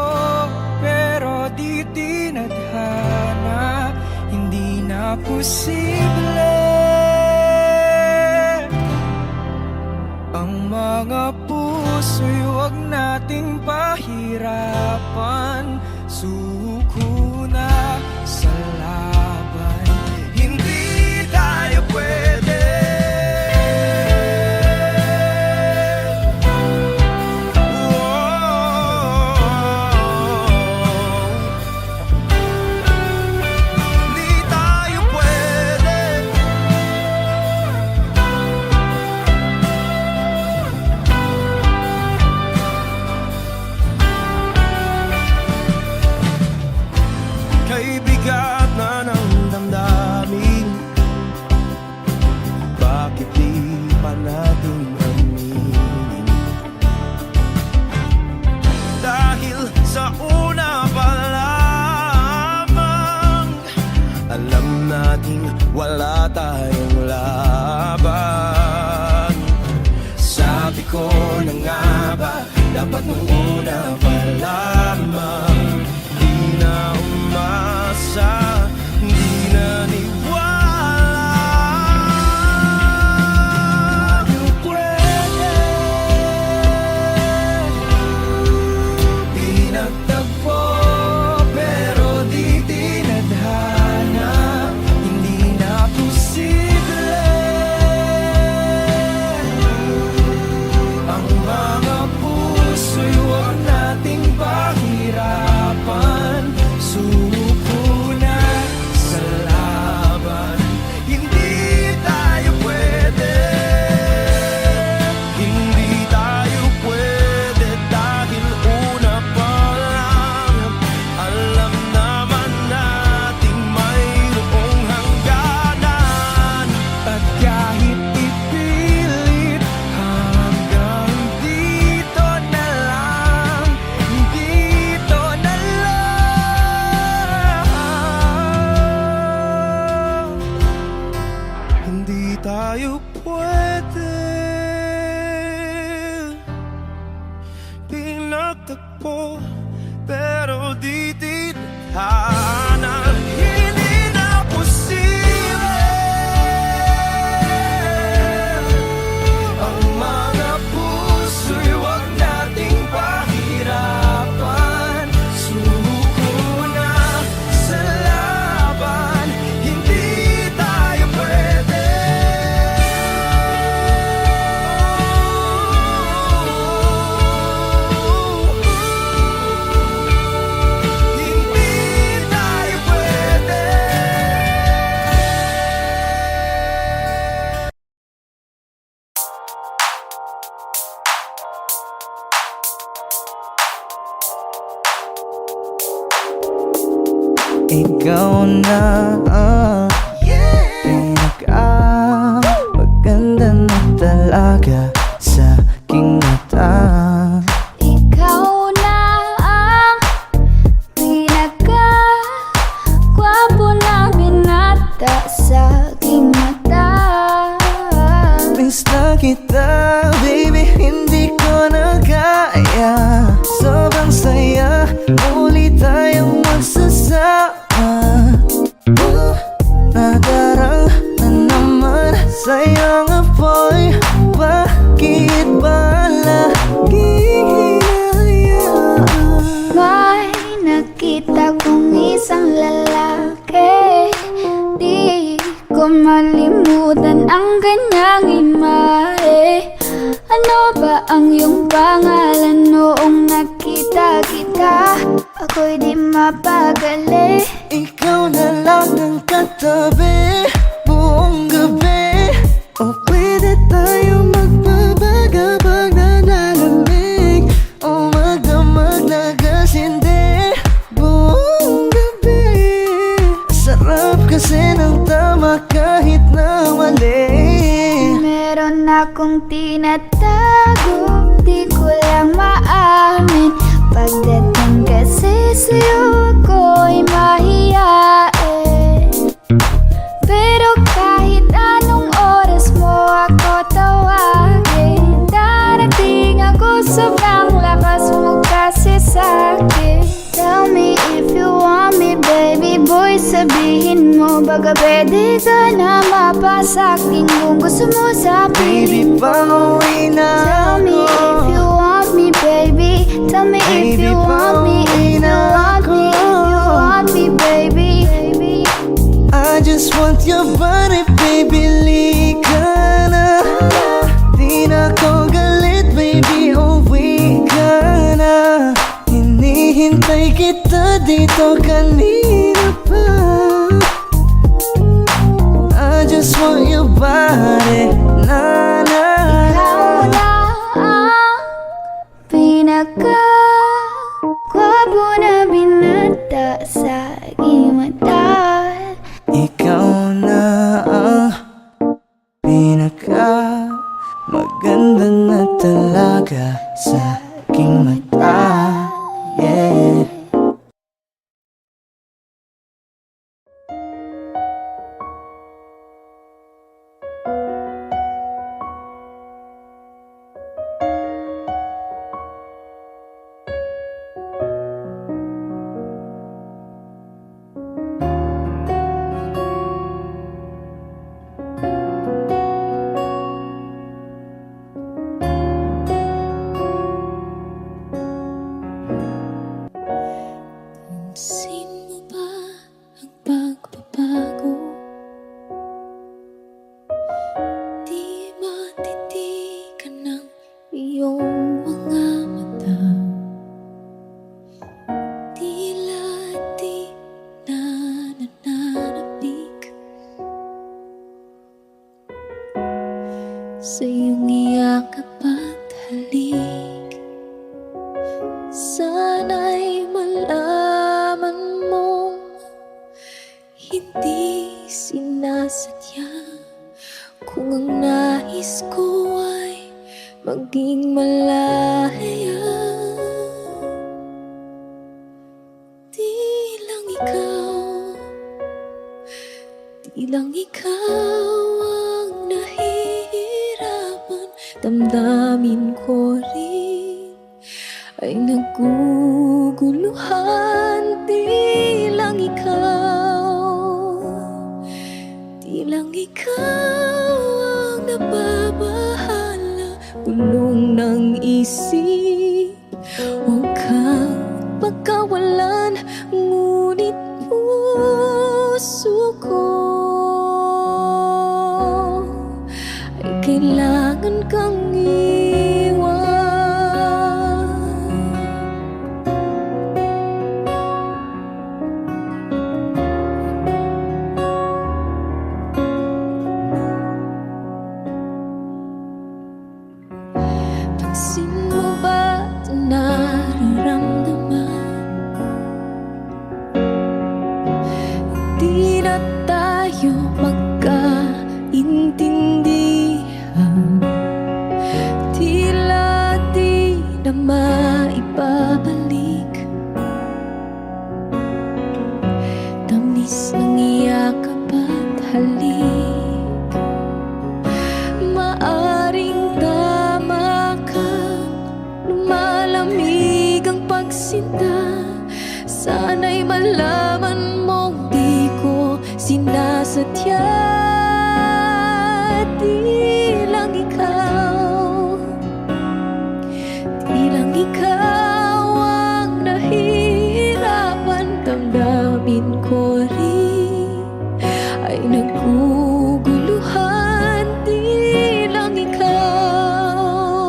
pero di tinadhana. Hindi na posible ang mga puso'y huwag nating pahirapan. Suko na sa laban, hindi tayo pwede. Hindi tayo pwede. Kay bigat na ng damdamin, bakit di pa natin aminin? Dahil sa una pa lamang, alam nating wala tayong laban. Sabi ko na nga ba, dapat nung una pa lamang di na umasa, di naniwala. Tayo pwede, di nagtagpo, pero di tinadhana. Hindi na posible po, pero di tinahanan. Hindi na posible ang mga puso'y wag nating pahirapan. Sumuko na sa laban, hindi tayo pwede. Hindi tayo pwede. Ikaw na ang maganda na talaga sa aking mata. Ikaw na ang pinaka-gwapo na binata sa aking mata. Miss na kita, baby, hindi ko na kaya. Sobrang saya, muli tayong magsasama. Nadarang na naman sa'yo nga boy. Bakit ba laging hinahayaan? May nakita kong isang lalaki, di ko malimutan ang kanyang imahe. Ano ba ang iyong pangalan noong nakita kita? Ako'y di mapagali. Ikaw na lang ang katabi buong gabi. O pwede tayo magbabaga pag nanalamig, o magdamag na gasindi buong gabi. Sarap kasi ng tama kahit na mali. Meron akong tinatago, di ko lang maamin. Pagdating kasi sa'yo ako'y mahiyain. Pero kahit anong oras mo ako tawagin, darating ako, sobrang lakas mo kasi sa'kin. Tell me if you want me, baby boy, sabihin mo baga pwede ka na mapasaktin kung gusto mo sa Baby, piling ko. pauwi na Tell me if you want me, baby. Tell me if you want me, if you want me, if you want me, baby. I just want your body, baby, lika na. Di na ko galit, baby, uwi ka na. Hinihintay kita dito kanina pa. I just want your body, na na Ikaw na ang pinaka-gwapo na binata sa aking mata. Ikaw na ang pinaka maganda na talaga sa aking mata. Yeah. Pansin mo ba ang pagbabago? Di matitigan ng iyong mga mata. Tila di na nananabik sa iyong iyakap at halik. Sana'y malaman mong hindi sinasadya. Kung ang nais ko ay maging malaya, di lang ikaw ang nahihirapan. Damdamin ko rin ay naguguluhan. Di lang ikaw, di lang ikaw ang nababahala. Gulong ng isip, huwag kang pagkawalan. Ngunit puso ko ay kailangan kang iwan. Pansin mo ba ito nararamdaman? Di na tayo magkaintindihan. Tila di na maibabalik tamis ng iyakap at halik. Maaring tama ka, lumalamig ang pagsinta. Sana'y malaman mong di ko sinasadya. Di lang ikaw, di lang ikaw ang nahihirapan. Damdamin ko rin ay naguguluhan. Di lang ikaw,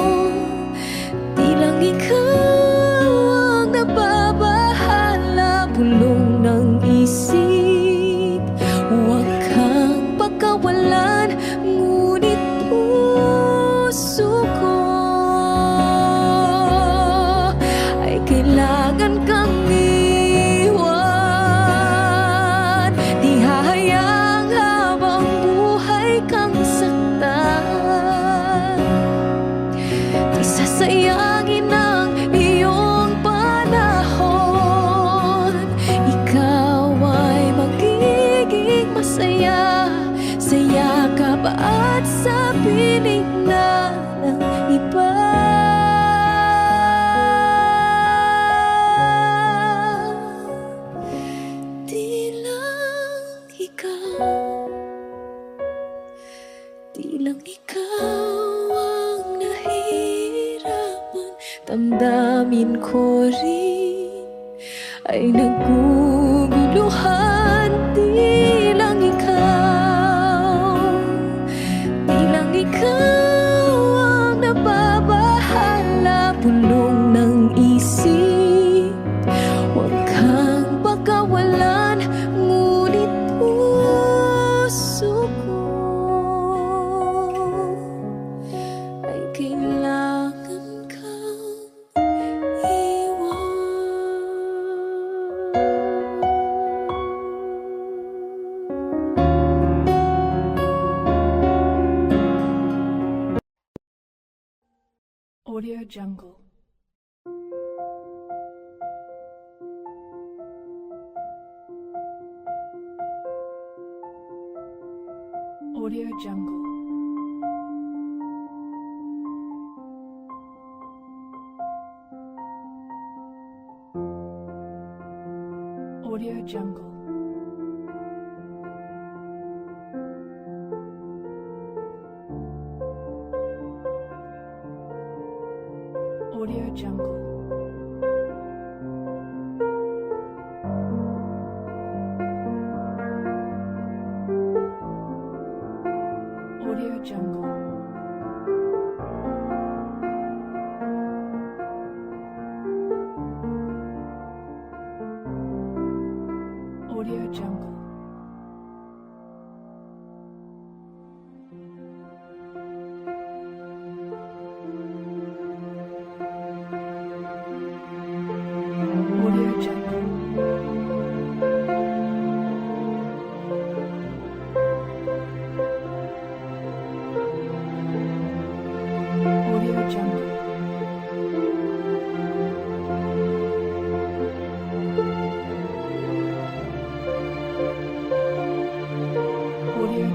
di lang ikaw ang nababahala. Bulong ng isip, huwag kang pagkawalan. Ngunit puso ko ay kailangan kang iwan. Di hahayang habang buhay kang saktan. Di sasayangin ang iyong panahon. Ikaw ay magiging masaya sa yakap at sa piling na ng iba. Di lang ikaw, di lang ikaw ang nahihirapan. Damdamin ko rin ay naguguluhan. Di lang ikaw, di lang ikaw ang nababahala. Bulong ng isip, huwag kang pagkawalan. Ngunit puso ko ay kailangan kang iwan. Audio Jungle. Audio Jungle. Audio Jungle. Audio Jungle. Audio Jungle. Audio Jungle. Audio Jungle. Audio Jungle. Audio Jungle. Audio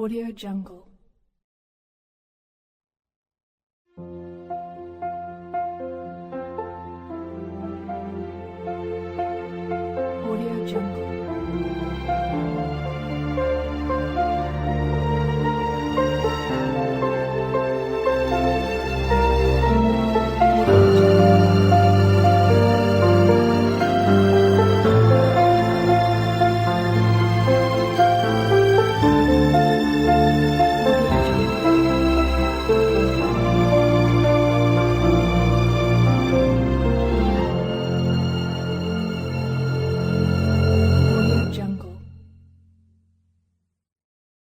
Audio Jungle.